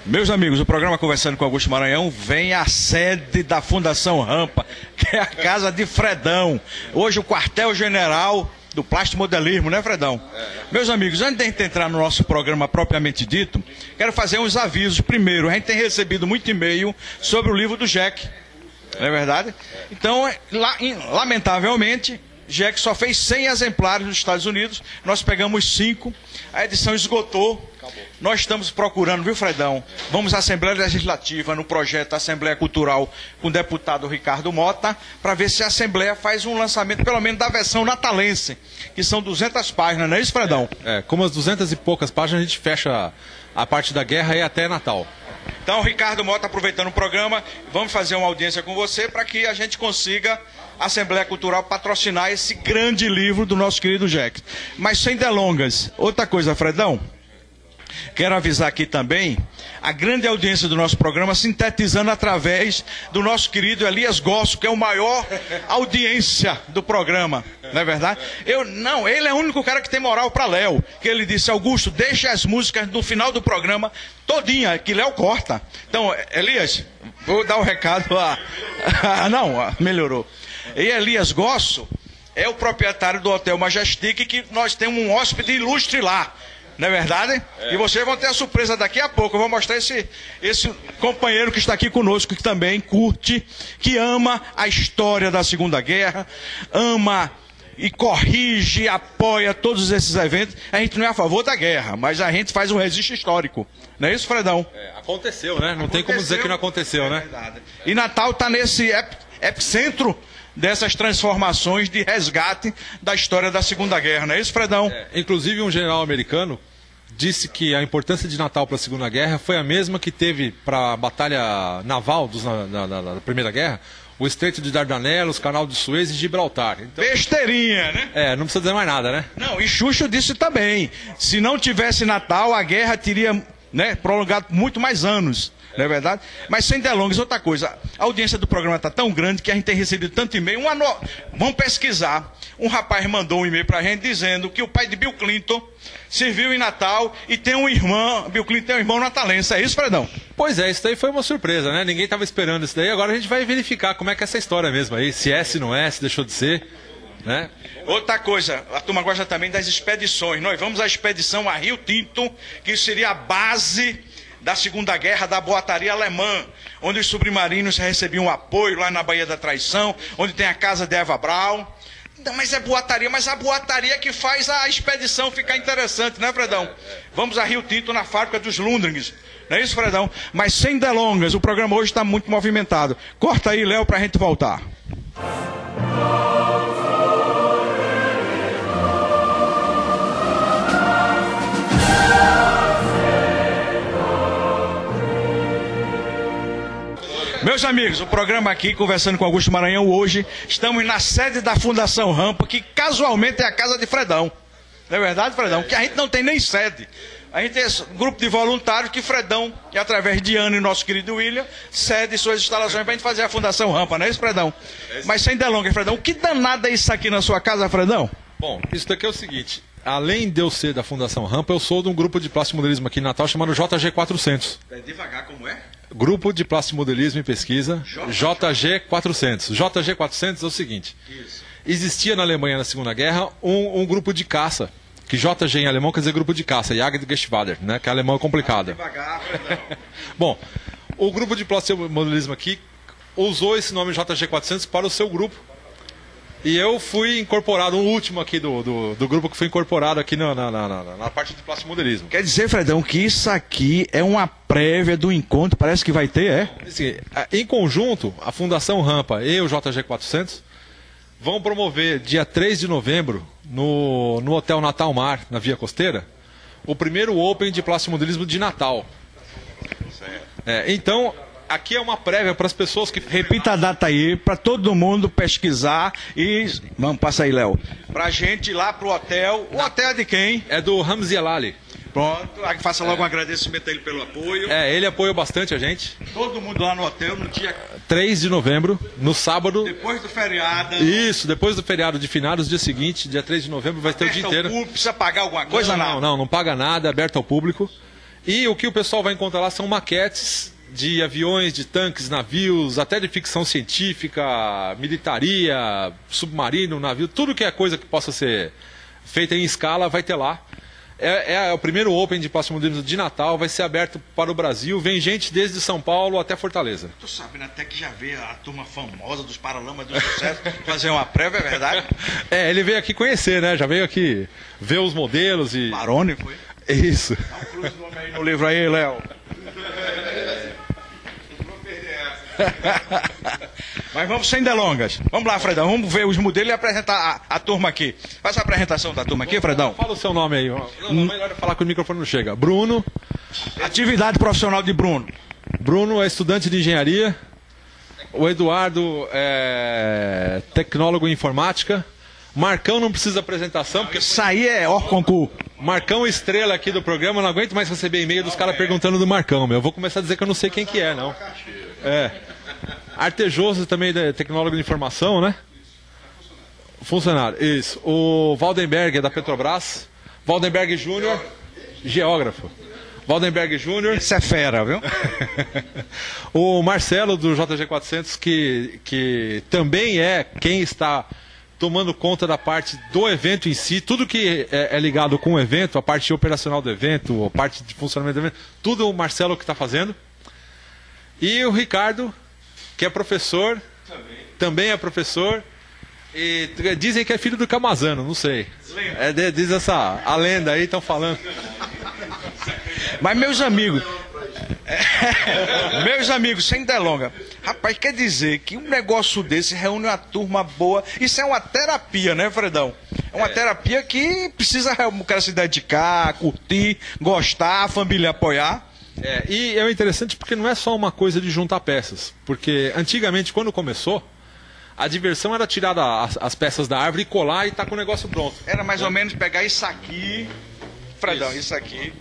Meus amigos, o programa Conversando com Augusto Maranhão vem à sede da Fundação Rampa, que é a casa de Fredão. Hoje o quartel-general do plastimodelismo, né, Fredão? Meus amigos, antes de a gente entrar no nosso programa propriamente dito, quero fazer uns avisos. Primeiro, a gente tem recebido muito e-mail sobre o livro do Jack, não é verdade? Então, lamentavelmente, Jack só fez 100 exemplares nos Estados Unidos, nós pegamos 5, a edição esgotou. Nós estamos procurando, viu, Fredão? Vamos à Assembleia Legislativa, no projeto Assembleia Cultural, com o deputado Ricardo Mota, para ver se a Assembleia faz um lançamento, pelo menos da versão natalense, que são 200 páginas, não é isso, Fredão? Como as 200 e poucas páginas, a gente fecha a parte da guerra e até Natal. Então, Ricardo Mota, aproveitando o programa, vamos fazer uma audiência com você para que a gente consiga, a Assembleia Cultural, patrocinar esse grande livro do nosso querido Jack. Mas sem delongas, outra coisa, Fredão, quero avisar aqui também a grande audiência do nosso programa, sintetizando através do nosso querido Elias Gosso, que é o maior audiência do programa, não é verdade? Ele é o único cara que tem moral para Léo, que ele disse: Augusto, deixa as músicas no final do programa todinha, que Léo corta. Então, Elias, vou dar um recado melhorou. E Elias Gosso é o proprietário do Hotel Majestic, que nós temos um hóspede ilustre lá. Não é verdade? E vocês vão ter a surpresa daqui a pouco. Eu vou mostrar esse companheiro que está aqui conosco, que também curte, que ama a história da Segunda Guerra, ama e corrige, apoia todos esses eventos. A gente não é a favor da guerra, mas a gente faz um registro histórico. Não é isso, Fredão? Aconteceu, né? Não tem como dizer que não aconteceu, né? Verdade. E Natal está nesse epicentro dessas transformações de resgate da história da Segunda Guerra, não é isso, Fredão? Inclusive, um general americano disse que a importância de Natal para a Segunda Guerra foi a mesma que teve para a batalha naval da Primeira Guerra, o Estreito de Dardanelos, Canal de Suez e Gibraltar. Então, besteirinha, né? Não precisa dizer mais nada, né? Não, e Xuxa disse também, se não tivesse Natal, a guerra teria, prolongado muito mais anos. Não é verdade? Mas sem delongas, outra coisa. A audiência do programa está tão grande que a gente tem recebido tanto e-mail. Vamos pesquisar. Um rapaz mandou um e-mail para a gente dizendo que o pai de Bill Clinton serviu em Natal e tem um irmão. Bill Clinton tem um irmão natalense. É isso, Fredão? Pois é, isso daí foi uma surpresa, né? Ninguém estava esperando isso daí. Agora a gente vai verificar como é que é essa história mesmo aí. Se é, se não é, se deixou de ser, né? Outra coisa, a turma gosta também das expedições. Nós vamos à expedição a Rio Tinto, que seria a base da Segunda Guerra, da boataria alemã, onde os submarinos recebiam apoio lá na Baía da Traição, onde tem a casa de Eva Braun. Mas é boataria, mas a boataria que faz a expedição ficar interessante, né, Fredão? Vamos a Rio Tinto, na fábrica dos Lundrings. Não é isso, Fredão? Mas sem delongas, o programa hoje está muito movimentado. Corta aí, Léo, para a gente voltar. Meus amigos, o programa aqui, Conversando com Augusto Maranhão, hoje estamos na sede da Fundação Rampa, que casualmente é a casa de Fredão. Não é verdade, Fredão? Que a gente não tem nem sede. A gente tem um grupo de voluntários que Fredão, e através de Ana e nosso querido William, cede suas instalações para a gente fazer a Fundação Rampa, não é isso, Fredão? Mas sem delongas, Fredão, que danada é isso aqui na sua casa, Fredão? Bom, isso daqui é o seguinte: além de eu ser da Fundação Rampa, eu sou de um grupo de plastimodelismo aqui em Natal chamado JG400. Devagar, como é? Grupo de Plastimodelismo e Pesquisa, JG400. JG400 é o seguinte: existia na Alemanha na Segunda Guerra um grupo de caça, que JG em alemão quer dizer grupo de caça, Jagdgeschwader, né, que alemão é complicado. Devagar, Bom, o grupo de plastimodelismo aqui usou esse nome JG400 para o seu grupo. E eu fui incorporado, o último aqui do grupo que foi incorporado aqui na parte de plastimodelismo. Quer dizer, Fredão, que isso aqui é uma prévia do encontro, parece que vai ter, é? Assim, em conjunto, a Fundação Rampa e o JG400 vão promover, dia 3 de novembro, no Hotel Natal Mar, na Via Costeira, o primeiro Open de plastimodelismo de Natal. Então, aqui é uma prévia para as pessoas que... Repita a data aí, para todo mundo pesquisar e... Vamos, passa aí, Léo. Para a gente ir lá pro hotel. O hotel é de quem? É do Ramzi Elali. Pronto, faça logo um agradecimento a ele pelo apoio. Ele apoiou bastante a gente. Todo mundo lá no hotel no dia 3 de novembro, no sábado. Depois do feriado. Isso, depois do feriado de finados, dia seguinte, dia 3 de novembro, vai ter o dia inteiro. Precisa pagar alguma coisa? Não paga nada, é aberto ao público. E o que o pessoal vai encontrar lá são maquetes de aviões, de tanques, navios, até de ficção científica, militaria, submarino, navio, tudo que é coisa que possa ser feita em escala vai ter lá. É o primeiro Open de Plastimodelismo de Natal, vai ser aberto para o Brasil, vem gente desde São Paulo até Fortaleza. Tô sabendo até que já veio a turma famosa dos Paralamas do Sucesso fazer uma prévia, é verdade? Ele veio aqui conhecer, né? Já veio aqui ver os modelos e... Barone, foi? Isso. Dá um cruze no nome aí no livro aí, Léo. Mas vamos sem delongas. Vamos lá, Fredão. Vamos ver os modelos e apresentar a turma aqui. Faz a apresentação da turma aqui, Fredão. Fala o seu nome aí. Não, melhor é falar que o microfone não chega. Bruno. Atividade profissional de Bruno. Bruno é estudante de engenharia. O Eduardo é tecnólogo em informática. Marcão não precisa apresentação, porque isso aí é concurso. Marcão estrela aqui do programa, não aguento mais receber e-mail dos caras perguntando do Marcão, meu. Eu vou começar a dizer que eu não sei quem que é, não. Artejoso também é tecnólogo de informação, né? Funcionário, isso. O Valdenberg é da Petrobras. Valdenberg Júnior, geógrafo. Valdenberg Júnior. Isso é fera, viu? O Marcelo do JG400, que também é quem está tomando conta da parte do evento em si, tudo que é ligado com o evento, a parte operacional do evento, a parte de funcionamento do evento, tudo o Marcelo que está fazendo. E o Ricardo, que é professor, também é professor, e dizem que é filho do Camazano, não sei. Diz a lenda aí, estão falando. Mas meus amigos, sem delonga, rapaz, quer dizer que um negócio desse reúne uma turma boa. Isso é uma terapia, né, Fredão? É uma terapia que precisa o cara se dedicar, curtir, gostar, a família apoiar. E é interessante porque não é só uma coisa de juntar peças. Porque antigamente, quando começou, a diversão era tirar as peças da árvore e colar e tá com o negócio pronto. Era mais ou menos pegar isso aqui, Fredão, isso aqui.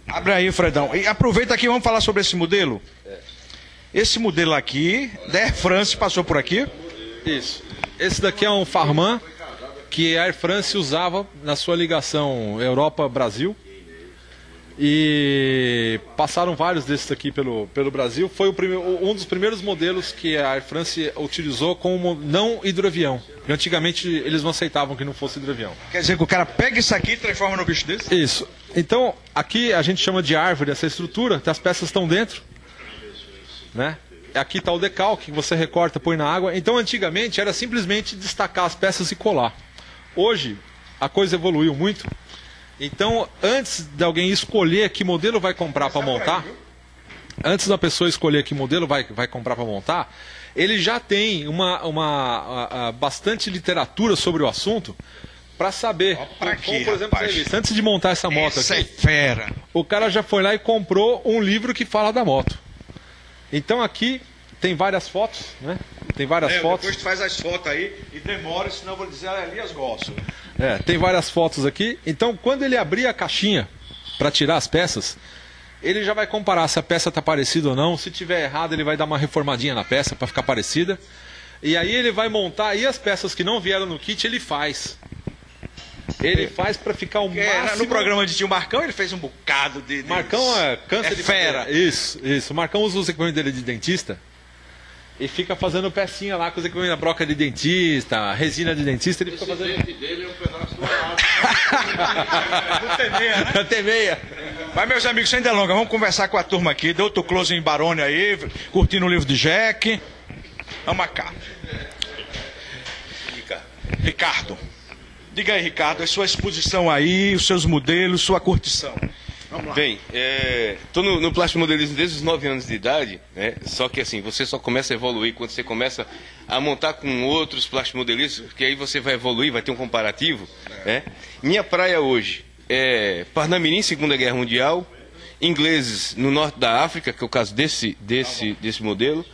Abre aí, Fredão. E aproveita aqui, vamos falar sobre esse modelo. Esse modelo aqui, da Air France, passou por aqui? Isso. Esse daqui é um Farman, que a Air France usava na sua ligação Europa-Brasil. E passaram vários desses aqui pelo Brasil. Foi um dos primeiros modelos que a Air France utilizou como não hidroavião. Porque antigamente eles não aceitavam que não fosse hidroavião. Quer dizer que o cara pega isso aqui e transforma no bicho desse? Isso. Então, aqui a gente chama de árvore essa estrutura, que as peças estão dentro. Né? Aqui está o decalque, que você recorta, põe na água. Então, antigamente era simplesmente destacar as peças e colar. Hoje, a coisa evoluiu muito. Então, antes de alguém escolher que modelo vai comprar para montar, antes da pessoa escolher que modelo vai comprar para montar, ele já tem bastante literatura sobre o assunto para saber. Como, por exemplo, antes de montar essa moto essa aqui, é fera. O cara já foi lá e comprou um livro que fala da moto. Então aqui tem várias fotos, né? Tem várias fotos. Depois tu faz as fotos aí e demora, senão eu vou dizer, ali as gosto. Tem várias fotos aqui. Então, quando ele abrir a caixinha para tirar as peças, ele já vai comparar se a peça está parecida ou não. Se tiver errado, ele vai dar uma reformadinha na peça para ficar parecida. E aí ele vai montar, e as peças que não vieram no kit, ele faz. Ele faz para ficar o máximo... No programa de tio Marcão, ele fez um bocado de... Marcão é câncer de fera. Isso. O Marcão usa os equipamentos dele de dentista e fica fazendo pecinha lá com os equipamentos da broca de dentista, resina de dentista, ele fica fazendo... O dente dele é um pedaço do lado. Não tem meia, né? Não tem meia. Mas, meus amigos, sem delonga, vamos conversar com a turma aqui. Deu outro close em Barone aí, curtindo o livro de Jack. Vamos cá. Ricardo. Diga aí, Ricardo, a sua exposição aí, os seus modelos, sua curtição. Vamos lá. Bem, estou no plastimodelismo desde os 9 anos de idade, né? Só que assim, você só começa a evoluir quando você começa a montar com outros plastimodelistas, porque aí você vai evoluir, vai ter um comparativo. Né? Minha praia hoje é Parnamirim, Segunda Guerra Mundial, ingleses no norte da África, que é o caso desse modelo.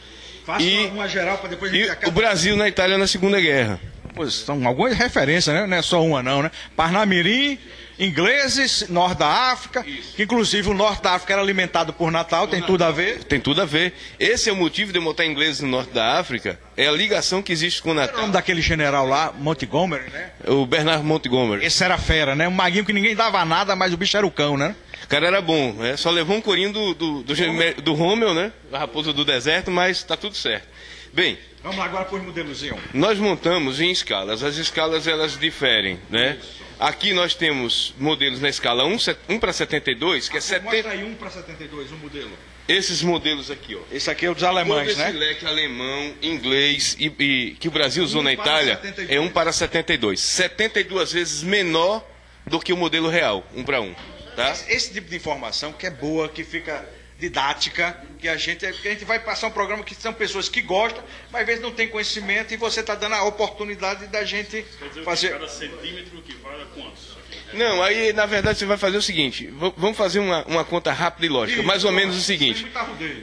Faça uma geral para depois a gente o Brasil na Itália na Segunda Guerra. Pois, são algumas referências, né? Não é só uma não, né? Parnamirim, ingleses, norte da África, que inclusive o norte da África era alimentado por Natal, tem tudo a ver. Tem tudo a ver. Esse é o motivo de eu montar ingleses no norte da África, é a ligação que existe com o O Natal. nome daquele general lá, Montgomery, né? O Bernard Montgomery. Esse era fera, né? Um maguinho que ninguém dava nada, mas o bicho era o cão, né? O cara era bom, né? Só levou um corinho do Rommel, né? A raposa do deserto, mas tá tudo certo. Bem, Vamos lá agora para os modelozinhos. nós montamos em escalas. As escalas elas diferem, né? Aqui nós temos modelos na escala 1 para 72, que é 70. Mostra aí 1 para 72, um modelo. Esses modelos aqui, ó. Esse aqui é o dos Todo alemães, esse né? leque alemão, inglês e que o Brasil usou 1 na para Itália 72. é 1 para 72. 72 vezes menor do que o modelo real, 1 para 1. Tá? Esse tipo de informação que é boa, que fica didática, que a gente vai passar um programa que são pessoas que gostam, mas às vezes não tem conhecimento e você está dando a oportunidade da gente Quer dizer, fazer. cada centímetro que vale a quantos? Não, aí na verdade você vai fazer o seguinte, vamos fazer uma conta rápida e lógica, mais ou menos o seguinte,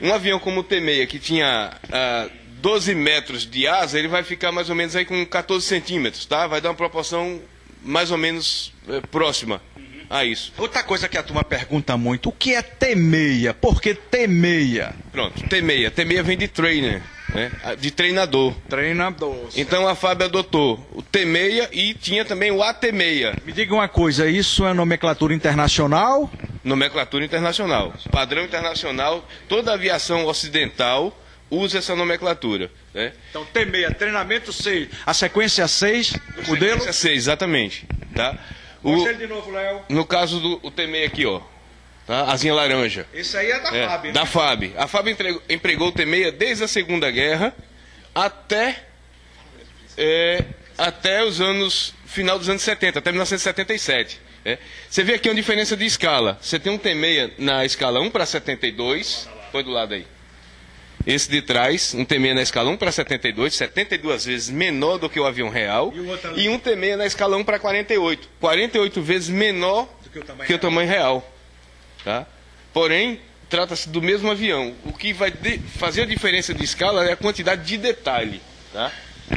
um avião como o T-6 que tinha 12 metros de asa, ele vai ficar mais ou menos aí com 14 centímetros, tá? Vai dar uma proporção mais ou menos próxima a isso. Outra coisa que a turma pergunta muito, o que é T6? Por que T6? Pronto, T-6. T-6 vem de trainer, né? De treinador. Treinador. Então a FAB adotou o T-6 e tinha também o AT-6, Me diga uma coisa, isso é nomenclatura internacional? nomenclatura internacional. Padrão internacional, toda a aviação ocidental usa essa nomenclatura, né? Então T6, treinamento 6, a sequência 6, modelo? Sequência 6, exatamente, tá? Mostra ele de novo, Léo. No caso do T-6 aqui, ó, tá? Asinha laranja. Esse aí é da FAB, né? Da FAB. A FAB empregou o T-6 desde a Segunda Guerra até os anos, final dos anos 70, até 1977. Você vê aqui uma diferença de escala. Você tem um T-6 na escala 1 para 72, põe do lado aí. Esse de trás, um T-6 na escala 1 para 72, 72 vezes menor do que o avião real. E o outro ali? E um T-6 na escala 1 para 48, 48 vezes menor que o tamanho real. Tá? Porém, trata-se do mesmo avião. O que vai fazer a diferença de escala é a quantidade de detalhe. Tá?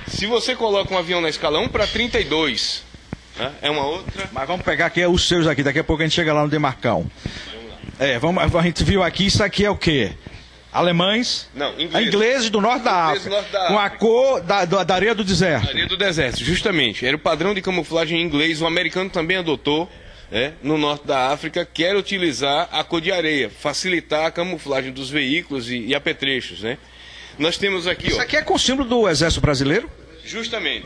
Se você coloca um avião na escala 1 para 32, tá? É uma outra. Mas vamos pegar aqui os seus aqui, daqui a pouco a gente chega lá no Demarcão. A gente viu aqui, isso aqui é o quê? Alemães? Não, ingleses. Ingleses do norte da Ingleses África. do norte da Com a África. cor da areia do deserto. Areia do deserto, justamente. Era o padrão de camuflagem inglês. O americano também adotou, no norte da África, que era utilizar a cor de areia, facilitar a camuflagem dos veículos e apetrechos, né? Nós temos aqui, Isso ó, aqui é com o símbolo do Exército Brasileiro? justamente.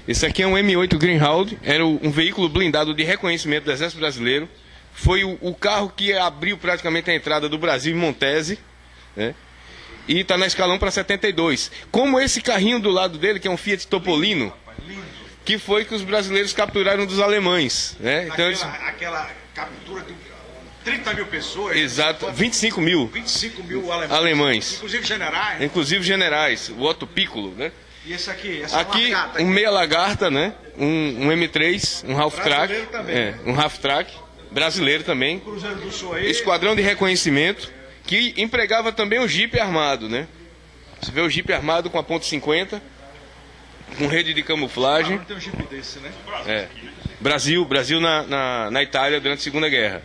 Esse aqui é um M8 Greenhound, era um veículo blindado de reconhecimento do Exército Brasileiro. Foi o carro que abriu praticamente a entrada do Brasil em Montese, né? E está na escala 1 para 72. Como esse carrinho do lado dele, que é um Fiat Topolino, que foi que os brasileiros capturaram dos alemães, né? Então, Aquela captura de 30 mil pessoas. exato, 25 mil 25 mil alemães, Inclusive generais. inclusive generais, o Otto Piccolo, né? E esse aqui, essa Aqui, largata um meia lagarta, né? Um M3, um half track, Brasileiro também. um half track, brasileiro também, Cruzeiro do Sul aí. esquadrão de reconhecimento, que empregava também o Jeep armado, né? Você vê o Jeep armado com a ponto .50, com rede de camuflagem. Não tem um Jeep desse, né? Brasil na Itália durante a Segunda Guerra.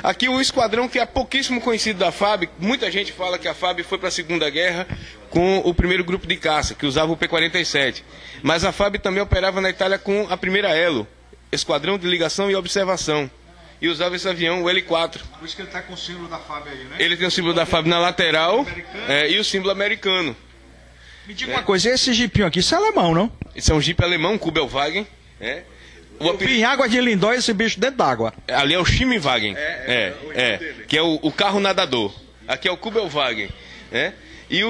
Aqui o esquadrão que é pouquíssimo conhecido da FAB, muita gente fala que a FAB foi para a Segunda Guerra com o primeiro grupo de caça, que usava o P-47. Mas a FAB também operava na Itália com a primeira Elo, Esquadrão de Ligação e Observação. E usava esse avião, o L4. Por isso que ele tá com o símbolo da FAB aí, né? Ele tem o símbolo da FAB na lateral e o símbolo americano. Me diga uma coisa, esse jipinho aqui, isso é alemão, não? Esse é um Jeep alemão, Kubelwagen. Eu vi em Água de Lindóia esse bicho dentro d'água. Ali é o Schimmelwagen, que é o carro nadador. Aqui é o Kubelwagen, né? E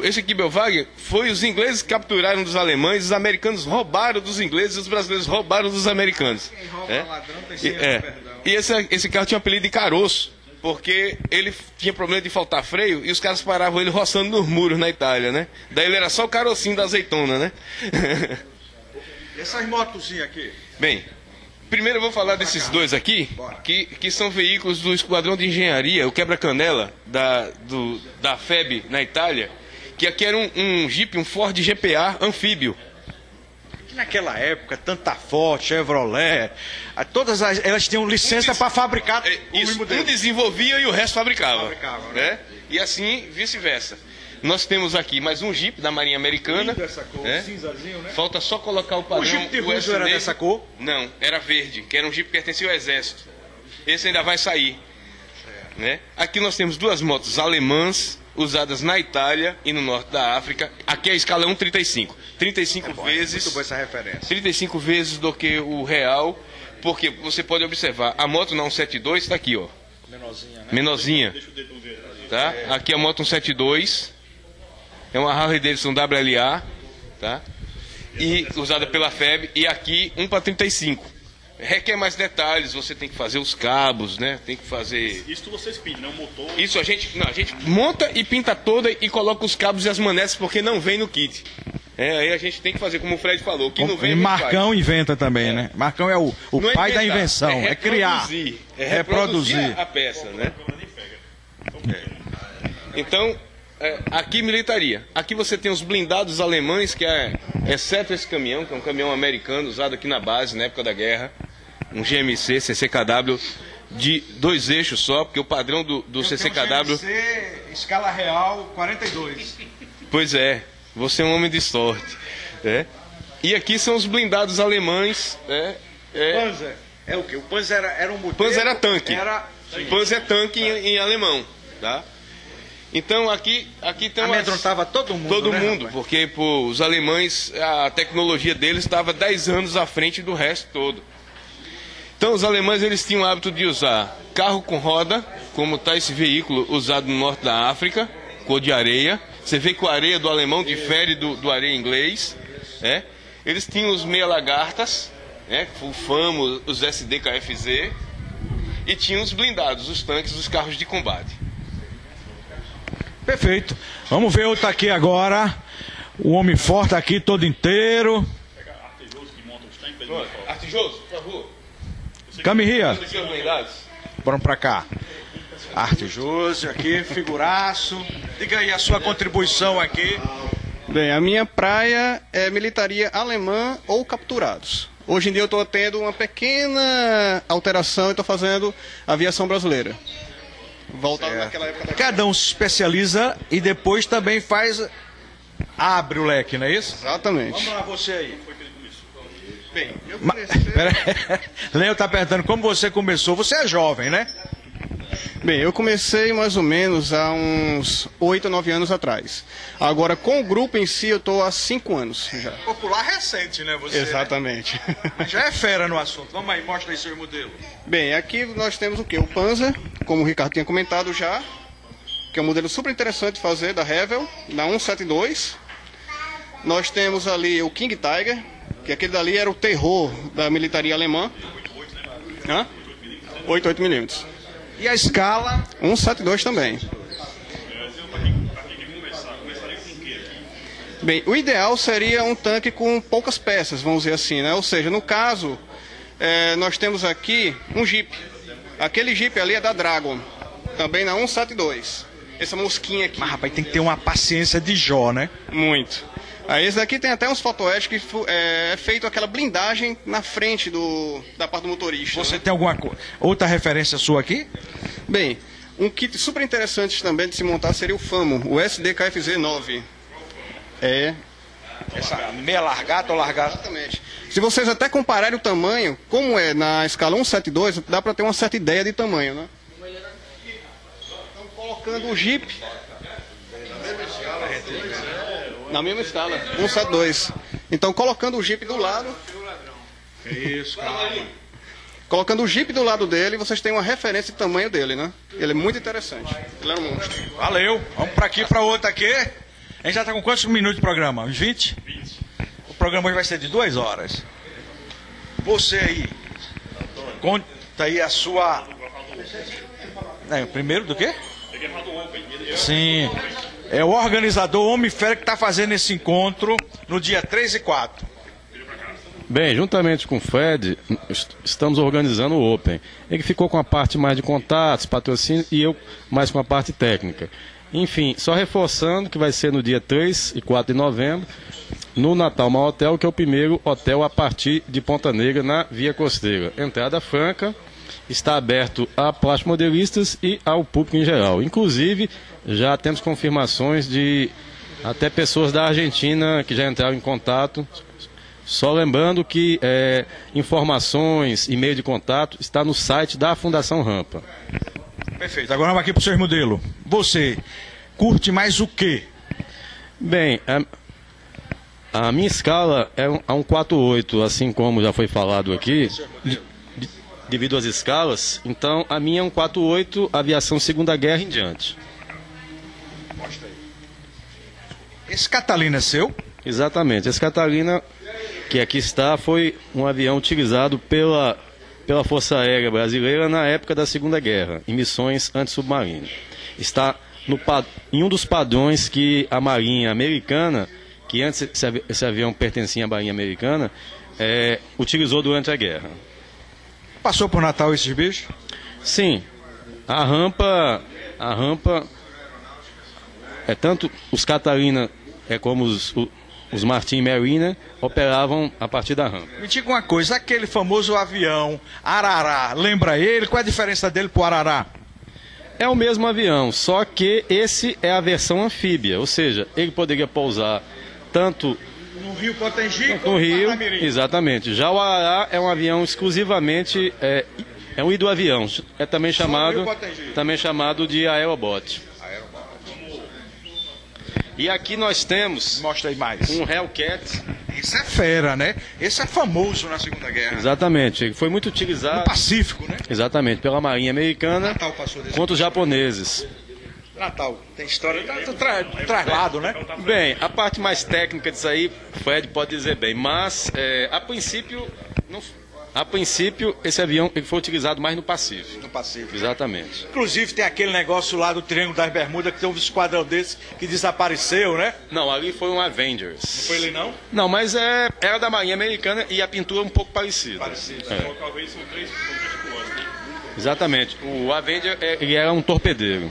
esse Kubelwagen foi os ingleses que capturaram dos alemães, os americanos roubaram dos ingleses e os brasileiros roubaram dos americanos. Quem rouba ladrão tem E, sempre perdão. e esse carro tinha um apelido de caroço, porque ele tinha problema de faltar freio e os caras paravam ele roçando nos muros na Itália, né? Daí ele era só o carocinho da azeitona, né? E essas motozinhas aqui? Bem, primeiro eu vou falar desses dois aqui, que são veículos do Esquadrão de Engenharia, o quebra-canela da FEB na Itália, que aqui era um Jeep, um Ford GPA anfíbio. Naquela época, tanta Ford, Chevrolet, elas tinham licença para fabricar isso, um desenvolvia e o resto fabricava. Né? E assim, vice-versa. Nós temos aqui mais um Jeep da Marinha Americana. Lindo essa cor, cinzazinho, né? Falta só colocar o padrão. O Jeep de Russo era dessa cor? Não, era verde, que era um Jeep que pertencia ao Exército. Esse ainda vai sair. Né? Aqui nós temos duas motos alemãs, usadas na Itália e no norte da África. Aqui a escala é 1,35. 35 vezes. Muito boa essa referência. 35 vezes do que o real, porque você pode observar, a moto na 172 está aqui, ó. Menorzinha, né? Menorzinha. Tá? Aqui a moto 172. É uma Harley Davidson WLA, tá? E usada pela FEB. E aqui 1 para 35. Requer mais detalhes, você tem que fazer os cabos, né? Tem que fazer... Isso vocês pintam, né? O motor... Isso a gente monta e pinta toda e coloca os cabos e as manetes porque não vem no kit. Aí a gente tem que fazer como o Fred falou, que não vem. E Marcão inventa também, né? Marcão é o pai da invenção, é criar, reproduzir a peça, né? Então, aqui militaria. Aqui você tem os blindados alemães, que exceto esse caminhão, que é um caminhão americano usado aqui na base na época da guerra, um GMC CCKW de 2 eixos só, porque o padrão do CCKW... GMC, escala real, 42. Pois é, você é um homem de sorte. E aqui são os blindados alemães. Panzer, é o quê? O Panzer era um modelo... Panzer era tanque. Panzer é tanque em alemão, tá? Então aqui tem amedrontava todo mundo. Todo mundo, rapaz? porque os alemães, a tecnologia deles estava 10 anos à frente do resto todo. Então os alemães eles tinham o hábito de usar carro com roda, como está esse veículo usado no norte da África, cor de areia. Você vê que a areia do alemão difere do areia inglês. Eles tinham os meia lagartas, o FAMO, os SDKFZ, e tinham os blindados, os tanques, os carros de combate. Perfeito. Vamos ver outro aqui agora. O homem forte aqui todo inteiro. Artijoso, por favor. Camirria. Vamos pra cá. Artijoso aqui, figuraço. Diga aí a sua contribuição aqui. Bem, a minha praia é militaria alemã ou capturados. Hoje em dia eu estou tendo uma pequena alteração e estou fazendo aviação brasileira. Voltado naquela época. Cada um se especializa e depois também abre o leque, não é isso? Exatamente. Vamos lá, você aí. Bem, eu comecei... Léo está perguntando como você começou. Você é jovem, né? Bem, eu comecei mais ou menos há uns 8 ou 9 anos atrás. Agora, com o grupo em si, eu estou há 5 anos já. Popular recente, né? Você, exatamente. Né? Já é fera no assunto. Vamos aí, mostra aí seu modelo. Bem, aqui nós temos o quê? O Panzer, como o Ricardo tinha comentado já, que é um modelo super interessante de fazer, da Revell, da 172. Nós temos ali o King Tiger, que aquele dali era o terror da militaria alemã. 88mm. E a escala? 172 também. Bem, o ideal seria um tanque com poucas peças, vamos dizer assim, né? Ou seja, no caso, nós temos aqui um Jeep. Aquele Jeep ali é da Dragon, também na 172. Essa mosquinha aqui. Mas, rapaz, tem que ter uma paciência de Jó, né? Muito. Aí esse daqui tem até uns fotoéticos que é feito aquela blindagem na frente da parte do motorista. Você né? tem alguma outra referência sua aqui? Bem, um kit super interessante também de se montar seria o FAMO, o SDKFZ9. Essa meia largada ou largada? Exatamente. Se vocês até compararem o tamanho, como é na escala 172, dá para ter uma certa ideia de tamanho, né? Então, colocando o Jeep... Na mesma escala, 172. Então, colocando o Jeep do lado... Isso, calma. Colocando o Jeep do lado dele, vocês têm uma referência de tamanho dele, né? Ele é muito interessante. Ele é um monstro. Valeu. Vamos para aqui, para outro aqui. A gente já está com quantos minutos de programa? Uns 20? 20. O programa hoje vai ser de 2 horas. Você aí, conta aí a sua... primeiro do quê? Sim. É o organizador, o Homem Fera, que está fazendo esse encontro no dia 3 e 4. Bem, juntamente com o Fred, estamos organizando o Open. Ele ficou com a parte mais de contatos, patrocínio, e eu mais com a parte técnica. Enfim, só reforçando que vai ser no dia 3 e 4 de novembro. no Natal Mall Hotel, que é o primeiro hotel a partir de Ponta Negra, na Via Costeira. Entrada franca, está aberto a plastimodelistas e ao público em geral. Inclusive, já temos confirmações de até pessoas da Argentina que já entraram em contato. Só lembrando que informações, e-mail de contato, está no site da Fundação Rampa. Perfeito. Agora vamos aqui para o seu modelo. Você curte mais o quê? Bem, a minha escala é um 4.8, assim como já foi falado aqui, devido às escalas. Então, a minha é um 4.8, aviação Segunda Guerra em diante. Mostra aí. Esse Catalina é seu? Exatamente. Esse Catalina, que aqui está, foi um avião utilizado pela Força Aérea Brasileira na época da Segunda Guerra, em missões antissubmarinas. Está em um dos padrões que a Marinha Americana, que antes esse avião pertencia à Marinha Americana, utilizou durante a guerra. Passou por Natal esses bichos? Sim. A rampa tanto os Catalina como os Martin Mariner operavam a partir da rampa. Me diga uma coisa, aquele famoso avião Arará, lembra ele? Qual é a diferença dele pro Arará? É o mesmo avião, só que esse é a versão anfíbia, ou seja, ele poderia pousar tanto no Rio Potengi no como Rio, no Parnamirim. Exatamente. Já o Arará é um avião exclusivamente, é um hidroavião, é também chamado de aerobot. E aqui nós temos Mostra aí mais. um Hellcat. Esse é fera, né? Esse é famoso na Segunda Guerra. Exatamente, ele foi muito utilizado. No Pacífico, né? Exatamente, pela Marinha Americana Natal passou desse contra os japoneses. Natal, tem história do traslado, né? Bem, a parte mais técnica disso aí, o Fred pode dizer bem, mas a princípio esse avião ele foi utilizado mais no Pacífico. No Pacífico. Exatamente. Inclusive tem aquele negócio lá do Triângulo das Bermudas que tem um esquadrão desse que desapareceu, né? Não, ali foi um Avengers. Não foi ele não? Não, mas era da Marinha Americana e a pintura um pouco parecida. Talvez são três pilotos, né? Exatamente. O Avenger ele era um torpedeiro.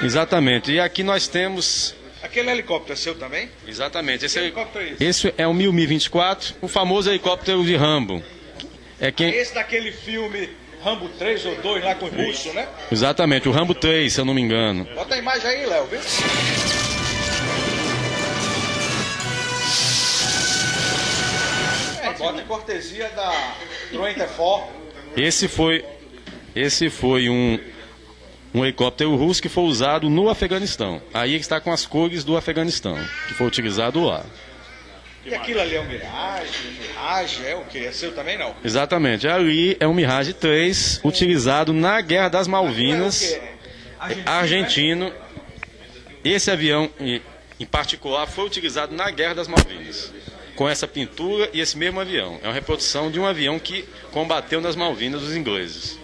Exatamente. E aqui nós temos... Aquele helicóptero é seu também? Exatamente. helicóptero é esse? Esse é o Mi-24, o famoso helicóptero de Rambo. Esse daquele filme Rambo 3 ou 2 lá com o russo, né? Exatamente, o Rambo 3, se eu não me engano. Bota a imagem aí, Léo, viu? Bota a cortesia da Troenterfor. Esse foi um helicóptero russo que foi usado no Afeganistão. Aí ele está com as cores do Afeganistão, que foi utilizado lá. E aquilo ali é um Mirage, é o quê? É seu também não? Exatamente, ali é um Mirage 3, utilizado na Guerra das Malvinas, argentino. Esse avião, em particular, foi utilizado na Guerra das Malvinas, com essa pintura e esse mesmo avião. É uma reprodução de um avião que combateu nas Malvinas os ingleses.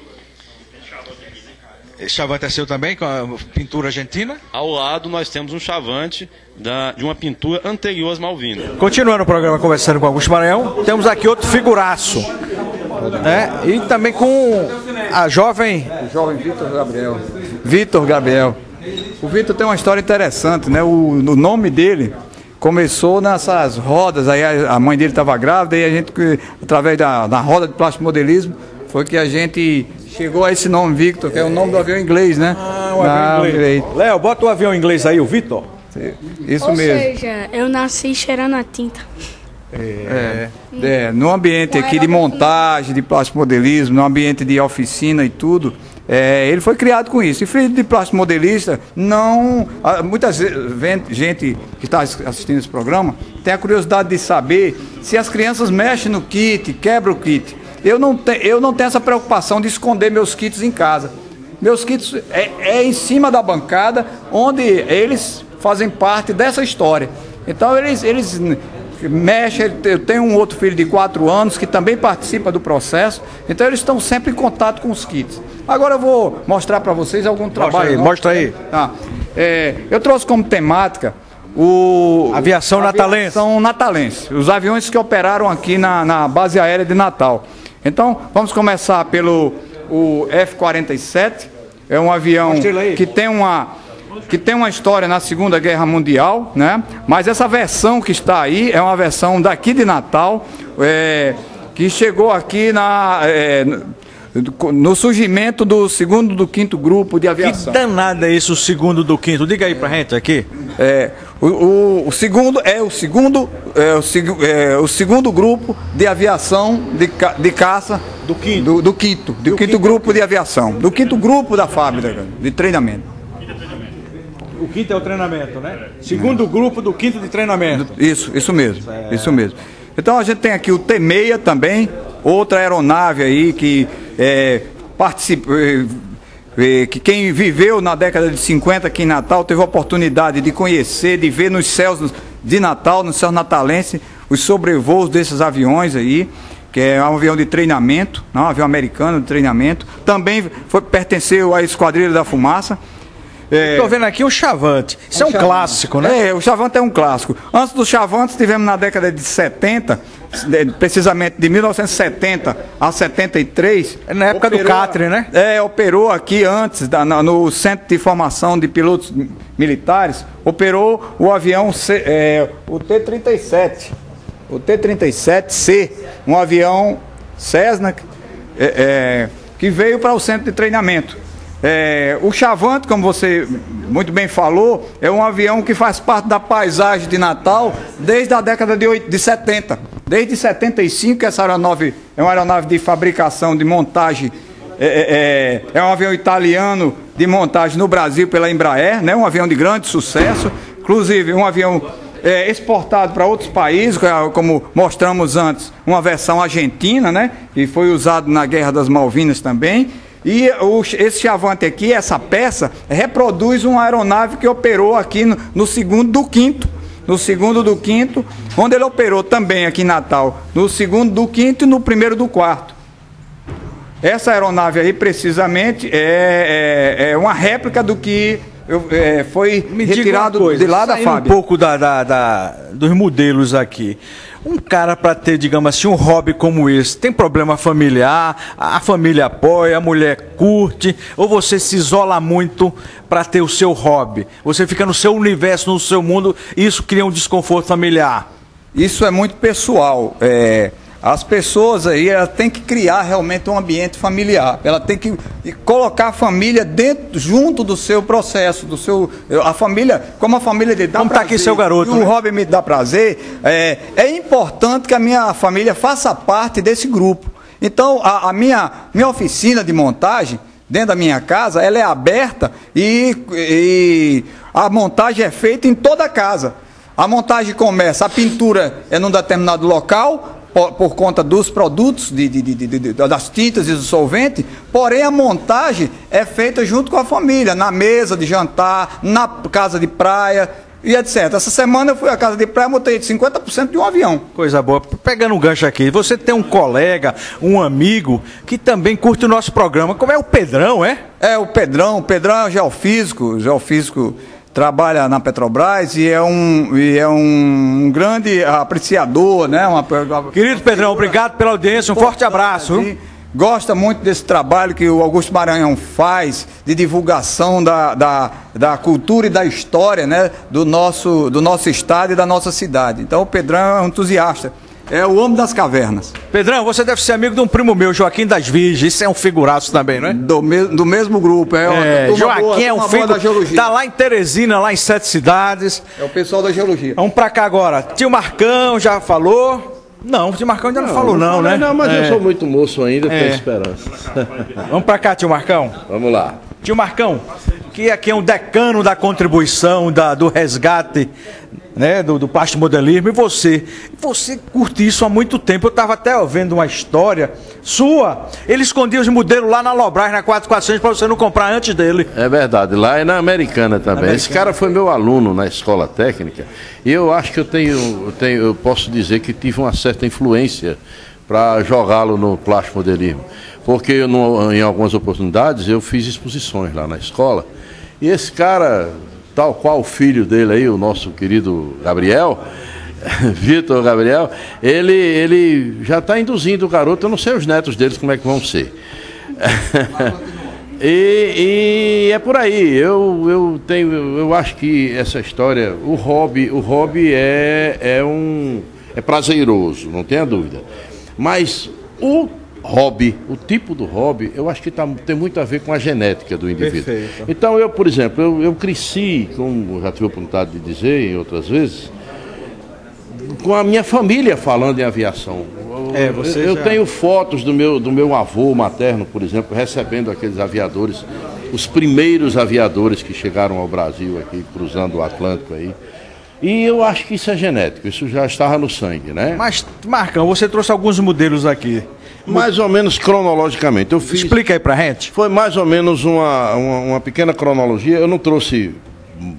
Esse chavante é seu também, com a pintura argentina? Ao lado nós temos um chavante de uma pintura anterior às Malvinas. Continuando o programa Conversando com Augusto Maranhão, temos aqui outro figuraço, né? E também com a jovem Vitor Gabriel. O Vitor tem uma história interessante, né? O nome dele começou nessas rodas, aí a mãe dele estava grávida e a gente, através da roda de plástico modelismo, foi que a gente chegou a esse nome, Victor, que é o nome do avião inglês, né? O avião inglês. Léo, bota o avião inglês aí, o Vitor. Isso mesmo. Ou seja, eu nasci cheirando a tinta. No ambiente aqui de montagem, de plástico modelismo, no ambiente de oficina e tudo, ele foi criado com isso. E filho de plástico modelista, muita gente que está assistindo esse programa tem a curiosidade de saber se as crianças mexem no kit, quebram o kit. Eu não tenho essa preocupação de esconder meus kits em casa. Meus kits é em cima da bancada, onde eles fazem parte dessa história. Então eles mexem. Eu tenho um outro filho de 4 anos que também participa do processo. Então eles estão sempre em contato com os kits. Agora eu vou mostrar para vocês algum trabalho. Mostra aí. Eu trouxe como temática Aviação natalense. Os aviões que operaram aqui na base aérea de Natal. Então, vamos começar pelo F-47. É um avião que tem que tem uma história na Segunda Guerra Mundial, né? Mas essa versão que está aí é uma versão daqui de Natal, que chegou aqui no surgimento do segundo do quinto grupo de aviação. Que danado é isso, o segundo do quinto? Diga aí pra gente aqui. O segundo é o segundo grupo de aviação de caça do quinto. Do quinto grupo de aviação, do quinto grupo da fábrica de treinamento. O quinto é o treinamento, né? Segundo grupo do quinto de treinamento. Isso mesmo, isso mesmo. Então a gente tem aqui o T-6 também, outra aeronave aí que participa, que quem viveu na década de 50 aqui em Natal teve a oportunidade de conhecer, de ver nos céus de Natal, nos céus natalenses, os sobrevoos desses aviões aí, que é um avião de treinamento, um avião americano de treinamento. Também pertenceu à Esquadrilha da Fumaça. Estou vendo aqui o Chavante. Isso é um clássico, né? O Chavante é um clássico. Antes do Chavante, tivemos na década de 70, precisamente de 1970 a 73. Na época do Catre, né? Operou aqui antes, no Centro de Formação de Pilotos Militares, operou o avião o T-37. O T-37C, um avião Cessna que veio para o centro de treinamento. O Chavante, como você muito bem falou, é um avião que faz parte da paisagem de Natal desde a década de 70. Desde 75, essa aeronave é uma aeronave de fabricação, de montagem, é um avião italiano de montagem no Brasil pela Embraer, né? Um avião de grande sucesso, inclusive um avião exportado para outros países, como mostramos antes, uma versão argentina, né? Que foi usado na Guerra das Malvinas também. E esse Chavante aqui, essa peça, reproduz uma aeronave que operou aqui no segundo do quinto. No segundo do quinto, onde ele operou também aqui em Natal, no segundo do quinto e no primeiro do quarto. Essa aeronave aí, precisamente, é uma réplica do que foi retirado de lá da fábrica. Um pouco dos modelos aqui. Um cara para ter, digamos assim, um hobby como esse, tem problema familiar, a família apoia, a mulher curte, ou você se isola muito para ter o seu hobby? Você fica no seu universo, no seu mundo, e isso cria um desconforto familiar? Isso é muito pessoal. As pessoas aí, elas têm que criar realmente um ambiente familiar. Ela tem que colocar a família junto do seu processo, a família, como a família dele dá prazer. Como está aqui seu garoto, e o hobby me dá prazer, é importante que a minha família faça parte desse grupo. Então, a minha oficina de montagem, dentro da minha casa, ela é aberta e a montagem é feita em toda a casa. A montagem começa, a pintura é num determinado local, por conta dos produtos, das tintas e do solvente, porém a montagem é feita junto com a família, na mesa de jantar, na casa de praia e etc. Essa semana eu fui à casa de praia e montei 50% de um avião. Coisa boa. Pegando um gancho aqui, você tem um colega, um amigo, que também curte o nosso programa. Como é o Pedrão, é? O Pedrão é geofísico, trabalha na Petrobras e é um grande apreciador, né? Querido Pedrão, obrigado pela audiência, um forte abraço. Gosta muito desse trabalho que o Augusto Maranhão faz de divulgação da cultura e da história, né? do nosso estado e da nossa cidade. Então o Pedrão é um entusiasta. É o homem das cavernas. Pedrão, você deve ser amigo de um primo meu, Joaquim das Virgens. Isso é um figuraço também, não é? Do mesmo grupo. Joaquim é um figuraço. Está lá em Teresina, lá em 7 cidades. É o pessoal da geologia. Vamos para cá agora. Tio Marcão já falou. Não, o tio Marcão ainda não falou não, né? Não, mas eu sou muito moço ainda, tenho esperança. Vamos para cá, tio Marcão. Vamos lá. Tio Marcão, que aqui é um decano da contribuição, do resgate, né, do plastimodelismo, e você curte isso há muito tempo. Eu estava até vendo uma história sua, ele escondia os modelos lá na Lobras, na 4400, para você não comprar antes dele. É verdade, lá é na Americana também. Esse cara foi meu aluno na escola técnica, e eu acho que eu posso dizer que tive uma certa influência para jogá-lo no plastimodelismo, porque em algumas oportunidades eu fiz exposições lá na escola, e esse cara, tal qual o filho dele aí, o nosso querido Gabriel, Vitor Gabriel, ele já está induzindo o garoto, eu não sei os netos deles como é que vão ser. E é por aí. Eu acho que essa história, o hobby é prazeroso, não tenha dúvida. Mas o hobby, o tipo do hobby, eu acho que tem muito a ver com a genética do indivíduo. Perfeito. Então eu, por exemplo, eu cresci, como já tive a oportunidade de dizer em outras vezes, com a minha família falando em aviação. Eu tenho fotos do meu avô materno, por exemplo, recebendo aqueles aviadores, os primeiros aviadores que chegaram ao Brasil aqui, cruzando o Atlântico aí. E eu acho que isso é genético, isso já estava no sangue, né? Mas, Marcão, você trouxe alguns modelos aqui. Mais ou menos cronologicamente. Explica aí pra gente. Foi mais ou menos uma pequena cronologia. Eu não trouxe